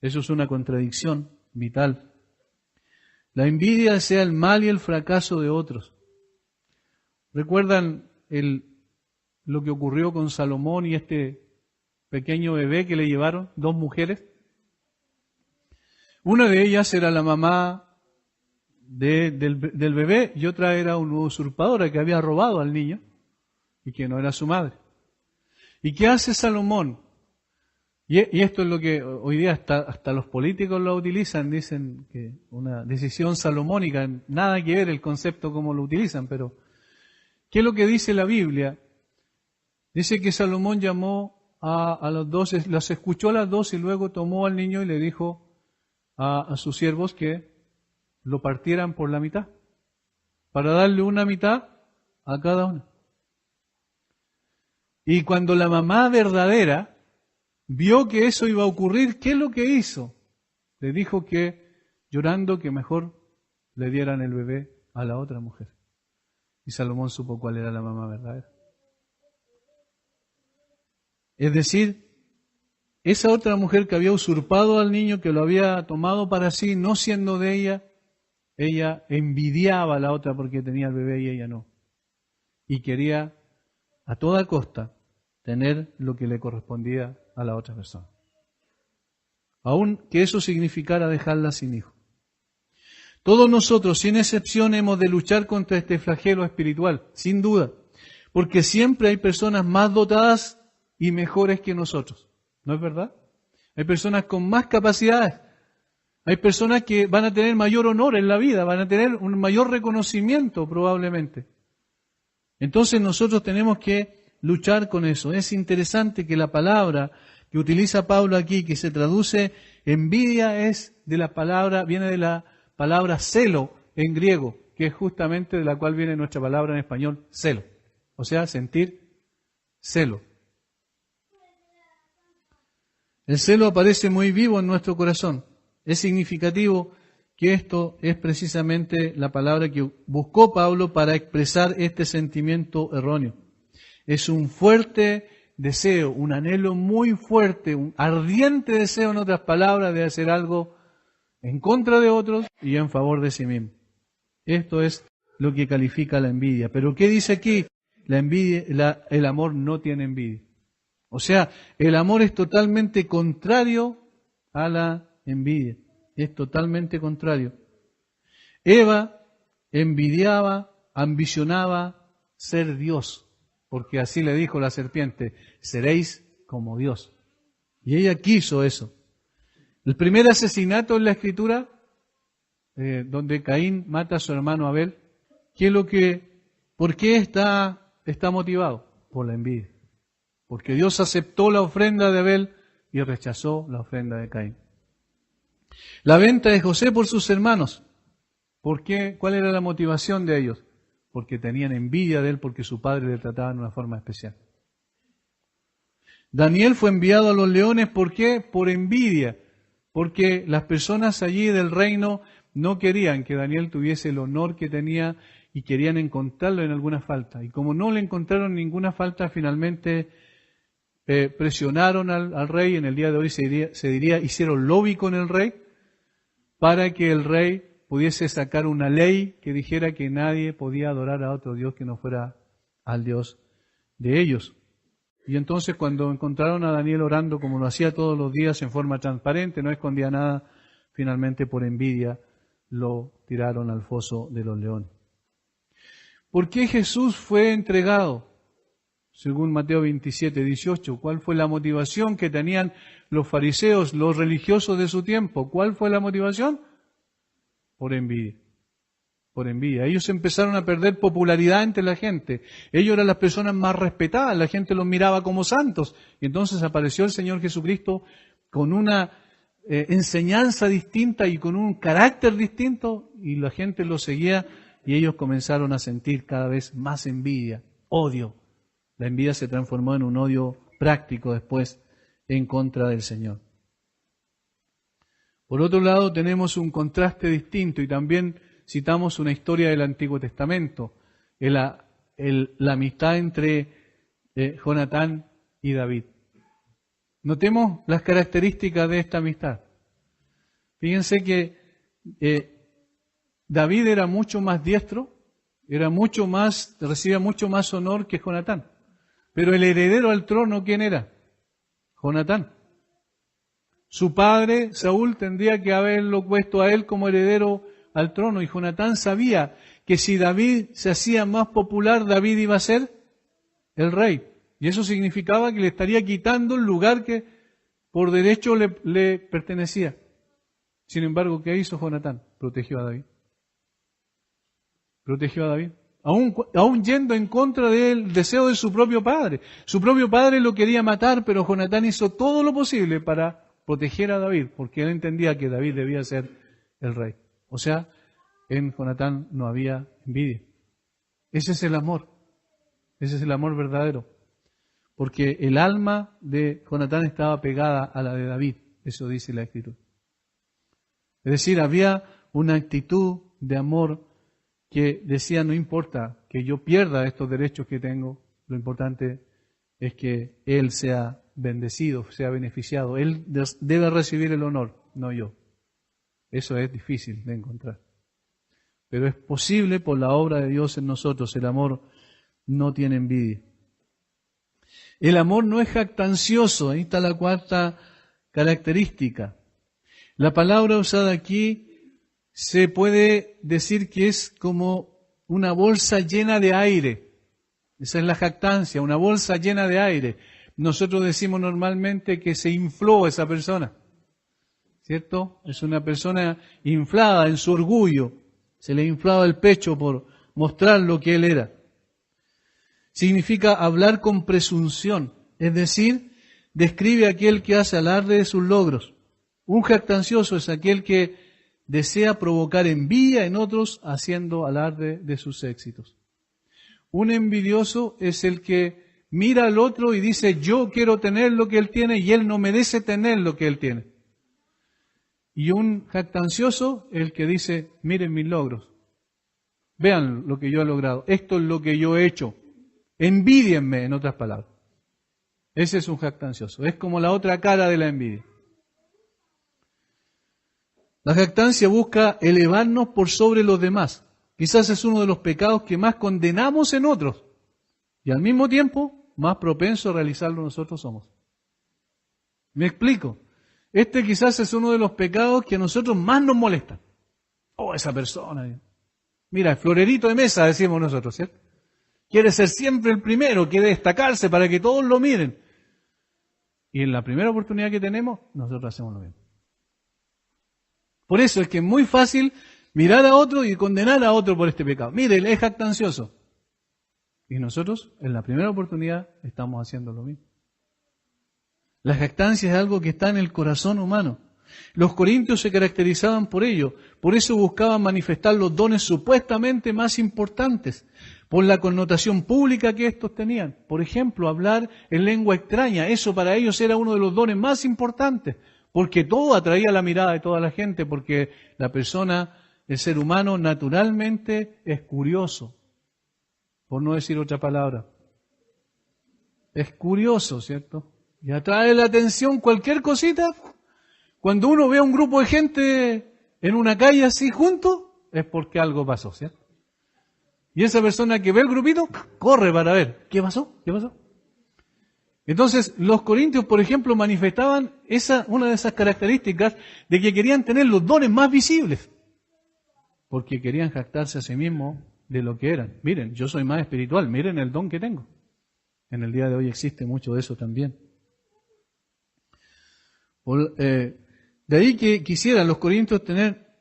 Eso es una contradicción vital. La envidia sea el mal y el fracaso de otros. ¿Recuerdan lo que ocurrió con Salomón y este pequeño bebé que le llevaron, 2 mujeres? Una de ellas era la mamá del bebé y otra era una usurpadora que había robado al niño y que no era su madre. ¿Y qué hace Salomón? Y esto es lo que hoy día hasta los políticos lo utilizan, dicen que una decisión salomónica, nada que ver el concepto como lo utilizan, pero ¿qué es lo que dice la Biblia? Dice que Salomón llamó a los dos, las escuchó a las dos y luego tomó al niño y le dijo a sus siervos que lo partieran por la mitad, para darle una mitad a cada uno. Y cuando la mamá verdadera vio que eso iba a ocurrir, ¿qué es lo que hizo? Le dijo que, llorando, que mejor le dieran el bebé a la otra mujer. Y Salomón supo cuál era la mamá verdadera. Es decir, esa otra mujer que había usurpado al niño, que lo había tomado para sí, no siendo de ella envidiaba a la otra porque tenía el bebé y ella no. Y quería a toda costa tener lo que le correspondía a la otra persona. Aun que eso significara dejarla sin hijo. Todos nosotros, sin excepción, hemos de luchar contra este flagelo espiritual, sin duda, porque siempre hay personas más dotadas y mejores que nosotros. ¿No es verdad? Hay personas con más capacidades. Hay personas que van a tener mayor honor en la vida, van a tener un mayor reconocimiento probablemente. Entonces nosotros tenemos que luchar con eso. Es interesante que la palabra que utiliza Pablo aquí, que se traduce envidia, viene de la palabra celo en griego, que es justamente de la cual viene nuestra palabra en español, celo. O sea, sentir celo. El celo aparece muy vivo en nuestro corazón. Es significativo que esto es precisamente la palabra que buscó Pablo para expresar este sentimiento erróneo. Es un fuerte deseo, un anhelo muy fuerte, un ardiente deseo, en otras palabras, de hacer algo en contra de otros y en favor de sí mismo. Esto es lo que califica la envidia. Pero ¿qué dice aquí? La envidia, el amor no tiene envidia. O sea, el amor es totalmente contrario a la envidia. Es totalmente contrario. Eva envidiaba, ambicionaba ser Dios, porque así le dijo la serpiente, seréis como Dios. Y ella quiso eso. El primer asesinato en la Escritura, donde Caín mata a su hermano Abel, ¿por qué está motivado? Por la envidia. Porque Dios aceptó la ofrenda de Abel y rechazó la ofrenda de Caín. La venta de José por sus hermanos. ¿Por qué? ¿Cuál era la motivación de ellos? Porque tenían envidia de él, porque su padre le trataba de una forma especial. Daniel fue enviado a los leones, ¿por qué? Por envidia. Porque las personas allí del reino no querían que Daniel tuviese el honor que tenía y querían encontrarlo en alguna falta. Y como no le encontraron ninguna falta, finalmente presionaron al rey. En el día de hoy se diría, hicieron lobby con el rey para que el rey pudiese sacar una ley que dijera que nadie podía adorar a otro Dios que no fuera al Dios de ellos. Y entonces cuando encontraron a Daniel orando como lo hacía todos los días en forma transparente, no escondía nada, finalmente por envidia lo tiraron al foso de los leones. ¿Por qué Jesús fue entregado? Según Mateo 27, 18, ¿cuál fue la motivación que tenían los fariseos, los religiosos de su tiempo? ¿Cuál fue la motivación? Por envidia. Por envidia. Ellos empezaron a perder popularidad entre la gente. Ellos eran las personas más respetadas, la gente los miraba como santos. Y entonces apareció el Señor Jesucristo con una enseñanza distinta y con un carácter distinto, y la gente lo seguía y ellos comenzaron a sentir cada vez más envidia, odio. La envidia se transformó en un odio práctico después en contra del Señor. Por otro lado, tenemos un contraste distinto y también citamos una historia del Antiguo Testamento, la amistad entre Jonatán y David. Notemos las características de esta amistad. Fíjense que David era mucho más diestro, recibía mucho más honor que Jonatán. Pero el heredero al trono, ¿quién era? Jonatán. Su padre, Saúl, tendría que haberlo puesto a él como heredero al trono. Y Jonatán sabía que si David se hacía más popular, David iba a ser el rey. Y eso significaba que le estaría quitando el lugar que por derecho le pertenecía. Sin embargo, ¿qué hizo Jonatán? Protegió a David. Protegió a David. aún yendo en contra del deseo de su propio padre. Su propio padre lo quería matar, pero Jonatán hizo todo lo posible para proteger a David, porque él entendía que David debía ser el rey. O sea, en Jonatán no había envidia. Ese es el amor. Ese es el amor verdadero. Porque el alma de Jonatán estaba pegada a la de David. Eso dice la Escritura. Es decir, había una actitud de amor que decía, no importa que yo pierda estos derechos que tengo, lo importante es que él sea bendecido, sea beneficiado. Él debe recibir el honor, no yo. Eso es difícil de encontrar. Pero es posible por la obra de Dios en nosotros. El amor no tiene envidia. El amor no es jactancioso. Ahí está la cuarta característica. La palabra usada aquí se puede decir que es como una bolsa llena de aire. Esa es la jactancia, una bolsa llena de aire. Nosotros decimos normalmente que se infló esa persona, ¿cierto? Es una persona inflada en su orgullo. Se le inflaba el pecho por mostrar lo que él era. Significa hablar con presunción, es decir, describe a aquel que hace alarde de sus logros. Un jactancioso es aquel que desea provocar envidia en otros haciendo alarde de sus éxitos. Un envidioso es el que mira al otro y dice, yo quiero tener lo que él tiene y él no merece tener lo que él tiene. Y un jactancioso, el que dice, miren mis logros, vean lo que yo he logrado, esto es lo que yo he hecho, envídienme, en otras palabras. Ese es un jactancioso, es como la otra cara de la envidia. La jactancia busca elevarnos por sobre los demás. Quizás es uno de los pecados que más condenamos en otros y al mismo tiempo más propenso a realizarlo nosotros somos. ¿Me explico? Este quizás es uno de los pecados que a nosotros más nos molestan. Oh, esa persona. Mira, el florerito de mesa, decimos nosotros, ¿cierto? Quiere ser siempre el primero, quiere destacarse para que todos lo miren. Y en la primera oportunidad que tenemos, nosotros hacemos lo mismo. Por eso es que es muy fácil mirar a otro y condenar a otro por este pecado. Mire, él es jactancioso. Y nosotros, en la primera oportunidad, estamos haciendo lo mismo. La jactancia es algo que está en el corazón humano. Los corintios se caracterizaban por ello. Por eso buscaban manifestar los dones supuestamente más importantes, por la connotación pública que estos tenían. Por ejemplo, hablar en lengua extraña. Eso para ellos era uno de los dones más importantes, porque todo atraía la mirada de toda la gente, porque la persona, el ser humano, naturalmente es curioso, por no decir otra palabra. Es curioso, ¿cierto? Y atrae la atención cualquier cosita. Cuando uno ve a un grupo de gente en una calle así juntos, es porque algo pasó, ¿cierto? Y esa persona que ve el grupito, corre para ver, ¿qué pasó? ¿Qué pasó? Entonces, los corintios, por ejemplo, manifestaban una de esas características de que querían tener los dones más visibles, porque querían jactarse a sí mismos de lo que eran. Miren, yo soy más espiritual, miren el don que tengo. En el día de hoy existe mucho de eso también. De ahí que quisieran los corintios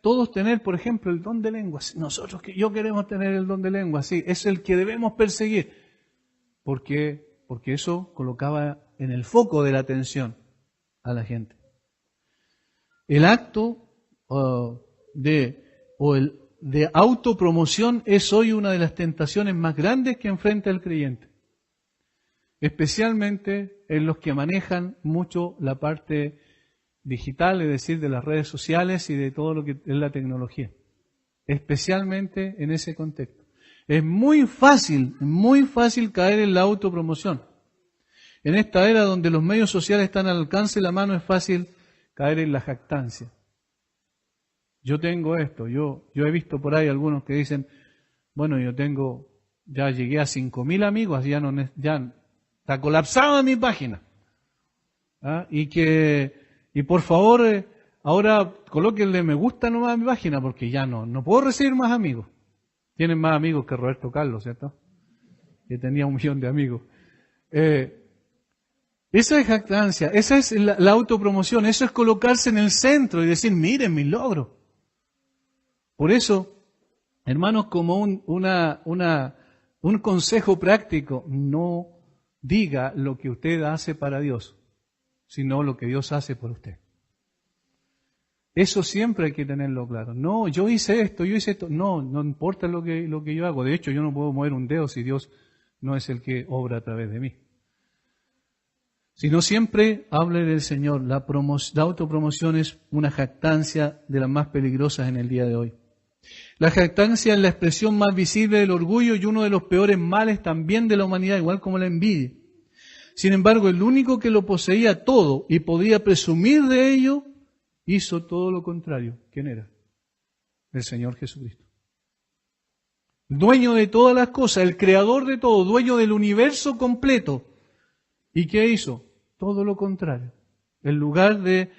todos tener, por ejemplo, el don de lenguas. Nosotros, yo queremos tener el don de lenguas, sí, es el que debemos perseguir. Porque eso colocaba en el foco de la atención a la gente. El acto de autopromoción es hoy una de las tentaciones más grandes que enfrenta el creyente. Especialmente en los que manejan mucho la parte digital, es decir, de las redes sociales y de todo lo que es la tecnología. Especialmente en ese contexto. Es muy fácil caer en la autopromoción. En esta era donde los medios sociales están al alcance de la mano, es fácil caer en la jactancia. Yo tengo esto, yo he visto por ahí algunos que dicen, bueno, ya llegué a 5.000 amigos, ya está colapsada mi página. ¿Ah? Y por favor, ahora colóquenle me gusta nomás a mi página, porque ya no puedo recibir más amigos. Tienen más amigos que Roberto Carlos, ¿cierto? Que tenía 1 millón de amigos. Esa es jactancia, esa es la autopromoción, eso es colocarse en el centro y decir, miren mis logros. Por eso, Hermanos, como un consejo práctico, no diga lo que usted hace para Dios, sino lo que Dios hace por usted. Eso siempre hay que tenerlo claro. No, yo hice esto, yo hice esto. No, no importa lo que yo hago. De hecho, yo no puedo mover un dedo si Dios no es el que obra a través de mí. Sino siempre hable del Señor. La autopromoción es una jactancia de las más peligrosas en el día de hoy. La jactancia es la expresión más visible del orgullo y uno de los peores males también de la humanidad, igual como la envidia. Sin embargo, el único que lo poseía todo y podía presumir de ello, hizo todo lo contrario. ¿Quién era? El Señor Jesucristo. Dueño de todas las cosas, el creador de todo, dueño del universo completo. ¿Y qué hizo? Todo lo contrario. En lugar de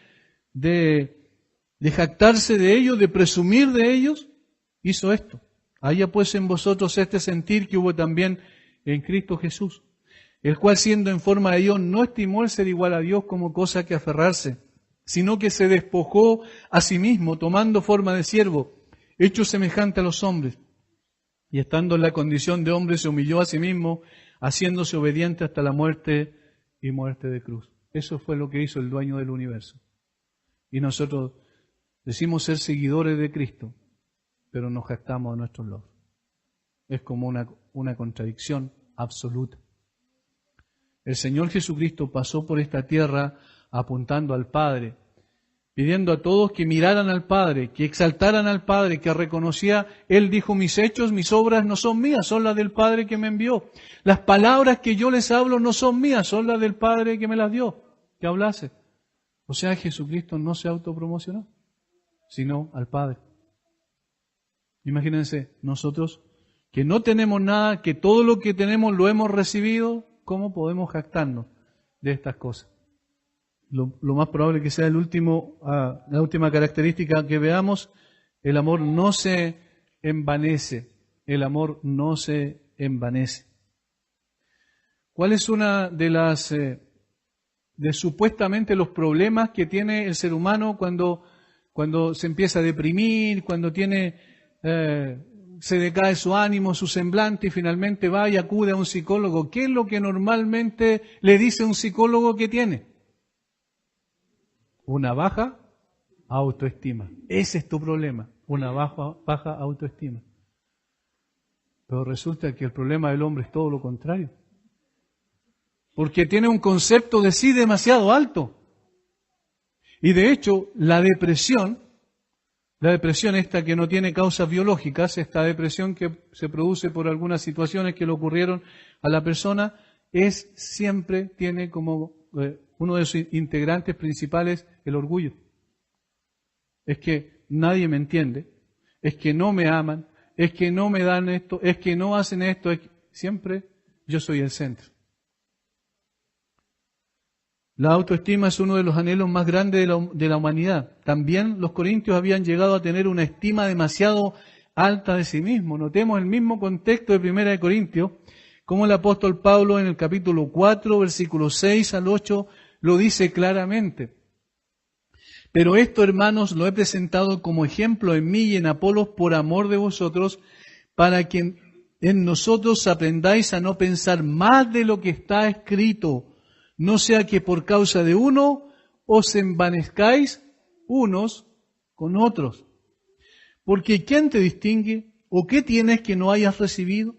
jactarse de ellos, de presumir de ellos, hizo esto. Haya pues en vosotros este sentir que hubo también en Cristo Jesús, el cual siendo en forma de Dios no estimó el ser igual a Dios como cosa que aferrarse, sino que se despojó a sí mismo, tomando forma de siervo, hecho semejante a los hombres, y estando en la condición de hombre se humilló a sí mismo, haciéndose obediente hasta la muerte y muerte de cruz. Eso fue lo que hizo el dueño del universo. Y nosotros decimos ser seguidores de Cristo, pero nos jactamos de nuestros logros. Es como una contradicción absoluta. El Señor Jesucristo pasó por esta tierra apuntando al Padre, pidiendo a todos que miraran al Padre, que exaltaran al Padre, que reconocía, Él dijo, mis hechos, mis obras no son mías, son las del Padre que me envió. Las palabras que yo les hablo no son mías, son las del Padre que me las dio, que hablase. O sea, Jesucristo no se autopromocionó, sino al Padre. Imagínense, nosotros que no tenemos nada, que todo lo que tenemos lo hemos recibido, ¿cómo podemos jactarnos de estas cosas? Lo más probable que sea la última característica que veamos, el amor no se envanece. El amor no se envanece. ¿Cuál es una de supuestamente los problemas que tiene el ser humano cuando se empieza a deprimir, cuando se decae su ánimo, su semblante y finalmente va y acude a un psicólogo? ¿Qué es lo que normalmente le dice un psicólogo que tiene? Una baja autoestima. Ese es tu problema, una baja autoestima. Pero resulta que el problema del hombre es todo lo contrario. Porque tiene un concepto de sí demasiado alto. Y de hecho, la depresión esta que no tiene causas biológicas, esta depresión que se produce por algunas situaciones que le ocurrieron a la persona, siempre tiene como uno de sus integrantes principales el orgullo. Es que nadie me entiende, es que no me aman, es que no me dan esto, es que no hacen esto, siempre yo soy el centro. La autoestima es uno de los anhelos más grandes de la humanidad. También los corintios habían llegado a tener una estima demasiado alta de sí mismos. Notemos el mismo contexto de 1 Corintios, como el apóstol Pablo en el capítulo 4, versículos 6 al 8, lo dice claramente. Pero esto, hermanos, lo he presentado como ejemplo en mí y en Apolos por amor de vosotros, para que en nosotros aprendáis a no pensar más de lo que está escrito, no sea que por causa de uno os envanezcáis unos con otros. Porque ¿quién te distingue? ¿O qué tienes que no hayas recibido?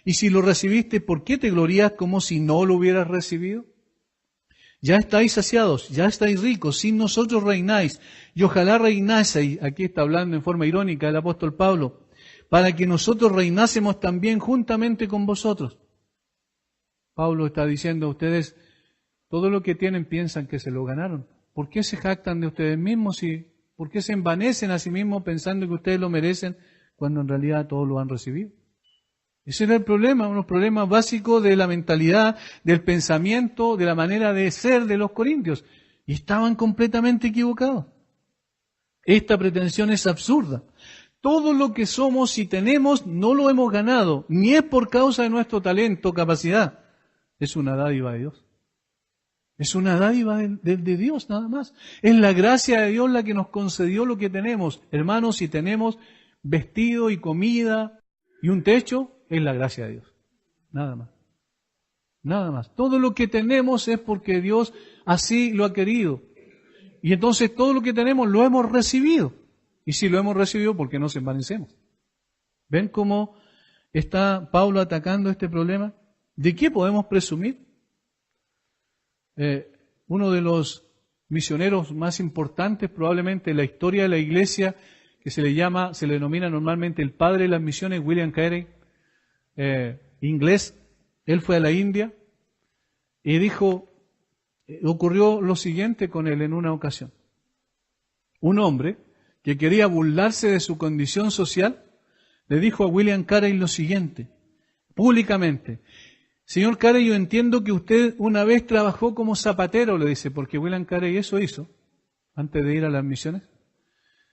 Y si lo recibiste, ¿por qué te glorías como si no lo hubieras recibido? Ya estáis saciados, ya estáis ricos, sin nosotros reináis. Y ojalá reinaseis, aquí está hablando en forma irónica el apóstol Pablo, para que nosotros reinásemos también juntamente con vosotros. Pablo está diciendo a ustedes, todo lo que tienen piensan que se lo ganaron. ¿Por qué se jactan de ustedes mismos? ¿Por qué se envanecen a sí mismos pensando que ustedes lo merecen cuando en realidad todos lo han recibido? Ese era el problema, unos problemas básicos de la mentalidad, del pensamiento, de la manera de ser de los corintios. Y estaban completamente equivocados. Esta pretensión es absurda. Todo lo que somos y tenemos no lo hemos ganado, ni es por causa de nuestro talento o capacidad. Es una dádiva de Dios. Es una dádiva de Dios nada más. Es la gracia de Dios la que nos concedió lo que tenemos. Hermanos, si tenemos vestido y comida y un techo, es la gracia de Dios. Nada más. Nada más. Todo lo que tenemos es porque Dios así lo ha querido. Y entonces todo lo que tenemos lo hemos recibido. Y si lo hemos recibido, ¿por qué nos envanecemos? ¿Ven cómo está Pablo atacando este problema? ¿De qué podemos presumir? Uno de los misioneros más importantes probablemente en la historia de la iglesia, que se le denomina normalmente el padre de las misiones, William Carey, inglés. Él fue a la India y dijo, ocurrió lo siguiente con él en una ocasión. Un hombre que quería burlarse de su condición social, le dijo a William Carey lo siguiente, públicamente: señor Carey, yo entiendo que usted una vez trabajó como zapatero, le dice, porque William Carey eso hizo antes de ir a las misiones.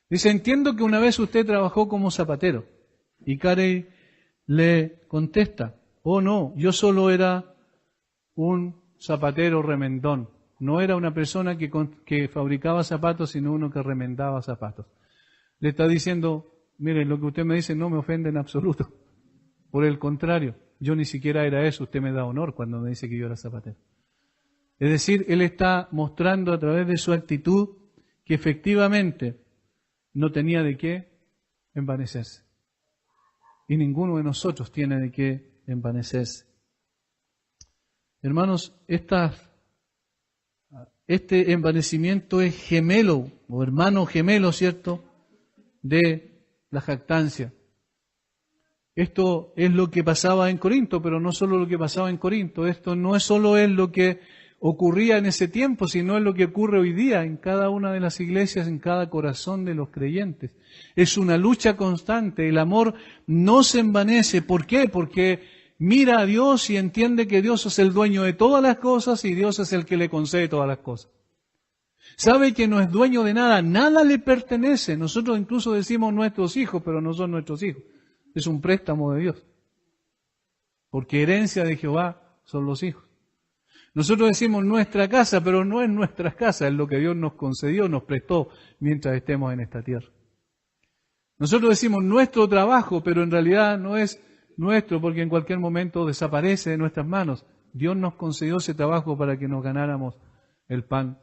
Dice, entiendo que una vez usted trabajó como zapatero. Y Carey le contesta, oh no, yo solo era un zapatero remendón. No era una persona que fabricaba zapatos, sino uno que remendaba zapatos. Le está diciendo, miren, lo que usted me dice no me ofende en absoluto. Por el contrario, yo ni siquiera era eso, usted me da honor cuando me dice que yo era zapatero. Es decir, él está mostrando a través de su actitud que efectivamente no tenía de qué envanecerse. Y ninguno de nosotros tiene de qué envanecerse. Hermanos, este envanecimiento es gemelo, o hermano gemelo, ¿cierto?, de la jactancia. Esto es lo que pasaba en Corinto, pero no solo lo que pasaba en Corinto. Esto no es solo lo que ocurría en ese tiempo, sino es lo que ocurre hoy día en cada una de las iglesias, en cada corazón de los creyentes. Es una lucha constante. El amor no se envanece. ¿Por qué? Porque mira a Dios y entiende que Dios es el dueño de todas las cosas y Dios es el que le concede todas las cosas. Sabe que no es dueño de nada, nada le pertenece. Nosotros incluso decimos nuestros hijos, pero no son nuestros hijos. Es un préstamo de Dios. Porque herencia de Jehová son los hijos. Nosotros decimos nuestra casa, pero no es nuestra casa, es lo que Dios nos concedió, nos prestó mientras estemos en esta tierra. Nosotros decimos nuestro trabajo, pero en realidad no es nuestro, porque en cualquier momento desaparece de nuestras manos. Dios nos concedió ese trabajo para que nos ganáramos el pan,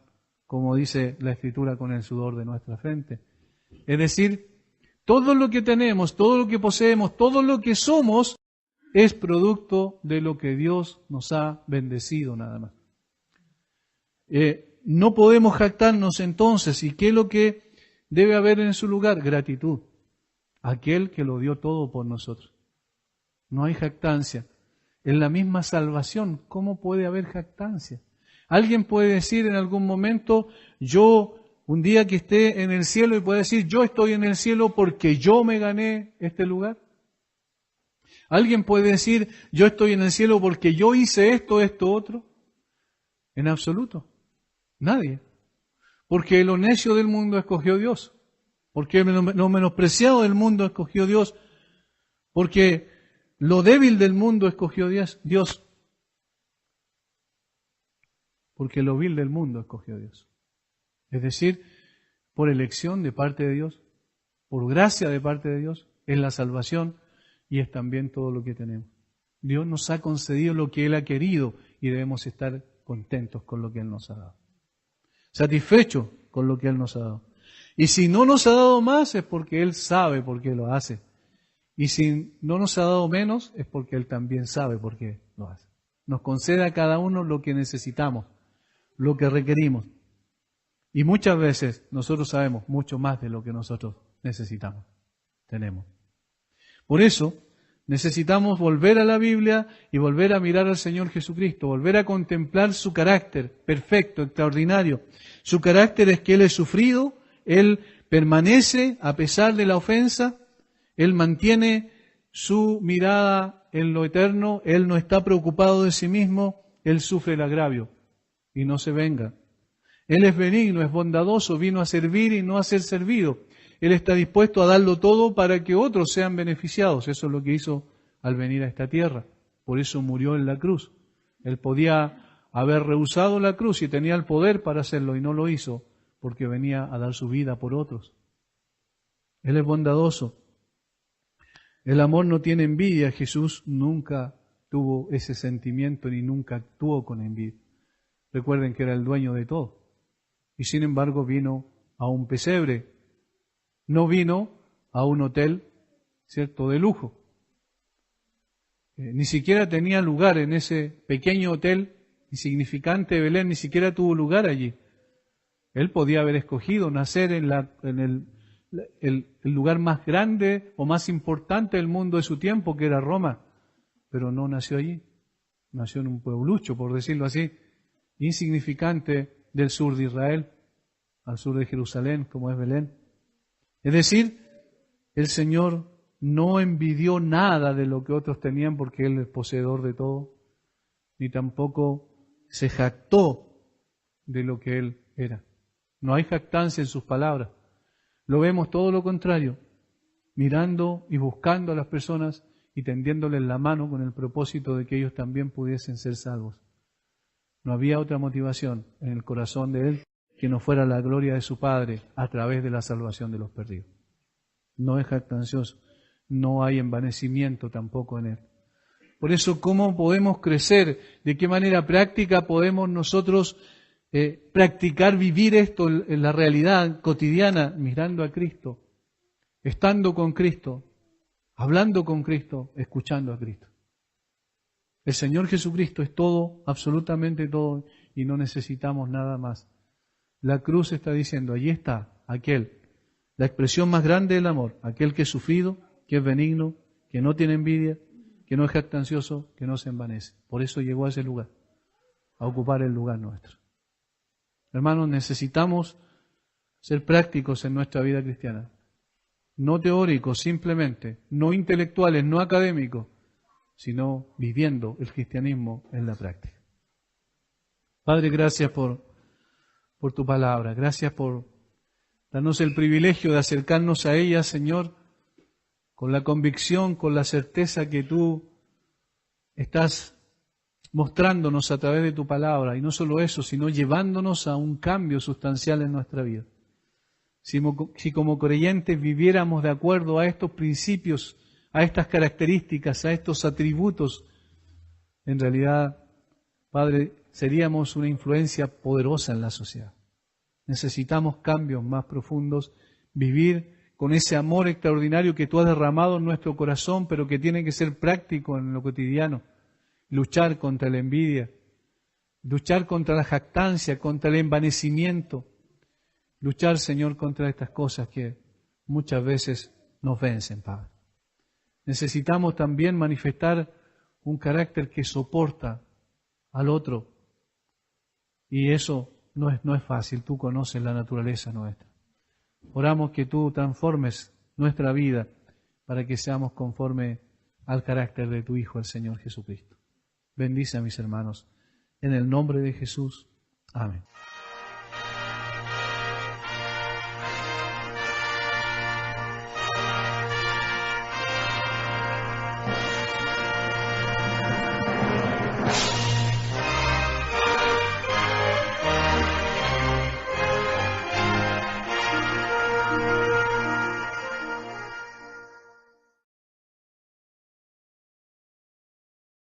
como dice la Escritura, con el sudor de nuestra frente. Es decir, todo lo que tenemos, todo lo que poseemos, todo lo que somos, es producto de lo que Dios nos ha bendecido nada más. No podemos jactarnos entonces. ¿Y qué es lo que debe haber en su lugar? Gratitud. Aquel que lo dio todo por nosotros. No hay jactancia. En la misma salvación, ¿cómo puede haber jactancia? Alguien puede decir en algún momento, un día que esté en el cielo, y puede decir, yo estoy en el cielo porque yo me gané este lugar. ¿Alguien puede decir, yo estoy en el cielo porque yo hice esto, otro? En absoluto. Nadie. Porque lo necio del mundo escogió Dios. Porque lo menospreciado del mundo escogió Dios. Porque lo débil del mundo escogió Dios. Porque lo vil del mundo escogió Dios. Es decir, por elección de parte de Dios, por gracia de parte de Dios, es la salvación y es también todo lo que tenemos. Dios nos ha concedido lo que Él ha querido y debemos estar contentos con lo que Él nos ha dado. Satisfechos con lo que Él nos ha dado. Y si no nos ha dado más es porque Él sabe por qué lo hace. Y si no nos ha dado menos es porque Él también sabe por qué lo hace. Nos concede a cada uno lo que necesitamos, lo que requerimos. Y muchas veces nosotros sabemos mucho más de lo que nosotros necesitamos, tenemos. Por eso necesitamos volver a la Biblia y volver a mirar al Señor Jesucristo, volver a contemplar su carácter perfecto, extraordinario. Su carácter es que Él es sufrido, Él permanece a pesar de la ofensa, Él mantiene su mirada en lo eterno, Él no está preocupado de sí mismo, Él sufre el agravio y no se venga. Él es benigno, es bondadoso, vino a servir y no a ser servido. Él está dispuesto a darlo todo para que otros sean beneficiados. Eso es lo que hizo al venir a esta tierra. Por eso murió en la cruz. Él podía haber rehusado la cruz y tenía el poder para hacerlo y no lo hizo porque venía a dar su vida por otros. Él es bondadoso. El amor no tiene envidia. Jesús nunca tuvo ese sentimiento ni nunca actuó con envidia. Recuerden que era el dueño de todo. Y sin embargo vino a un pesebre. No vino a un hotel, ¿cierto?, de lujo. Ni siquiera tenía lugar en ese pequeño hotel insignificante de Belén, ni siquiera tuvo lugar allí. Él podía haber escogido nacer en el lugar más grande o más importante del mundo de su tiempo, que era Roma, pero no nació allí. Nació en un pueblucho, por decirlo así, insignificante del sur de Israel, al sur de Jerusalén, como es Belén. Es decir, el Señor no envidió nada de lo que otros tenían porque Él es poseedor de todo, ni tampoco se jactó de lo que Él era. No hay jactancia en sus palabras. Lo vemos todo lo contrario, mirando y buscando a las personas y tendiéndoles la mano con el propósito de que ellos también pudiesen ser salvos. No había otra motivación en el corazón de Él que no fuera la gloria de su Padre a través de la salvación de los perdidos. No es jactancioso, no hay envanecimiento tampoco en Él. Por eso, ¿cómo podemos crecer? ¿De qué manera práctica podemos nosotros practicar, vivir esto en la realidad cotidiana, mirando a Cristo, estando con Cristo, hablando con Cristo, escuchando a Cristo? El Señor Jesucristo es todo, absolutamente todo, y no necesitamos nada más. La cruz está diciendo, allí está aquel, la expresión más grande del amor, aquel que es sufrido, que es benigno, que no tiene envidia, que no es jactancioso, que no se envanece. Por eso llegó a ese lugar, a ocupar el lugar nuestro. Hermanos, necesitamos ser prácticos en nuestra vida cristiana. No teóricos simplemente, no intelectuales, no académicos, sino viviendo el cristianismo en la práctica. Padre, gracias por tu palabra. Gracias por darnos el privilegio de acercarnos a ella, Señor, con la convicción, con la certeza que tú estás mostrándonos a través de tu palabra. Y no solo eso, sino llevándonos a un cambio sustancial en nuestra vida. Si como creyentes viviéramos de acuerdo a estos principios, a estas características, a estos atributos, en realidad, Padre, seríamos una influencia poderosa en la sociedad. Necesitamos cambios más profundos, vivir con ese amor extraordinario que tú has derramado en nuestro corazón, pero que tiene que ser práctico en lo cotidiano. Luchar contra la envidia, luchar contra la jactancia, contra el envanecimiento, luchar, Señor, contra estas cosas que muchas veces nos vencen, Padre. Necesitamos también manifestar un carácter que soporta al otro, y eso no es fácil. Tú conoces la naturaleza nuestra. Oramos que tú transformes nuestra vida para que seamos conforme al carácter de tu Hijo, el Señor Jesucristo. Bendice a mis hermanos. En el nombre de Jesús. Amén.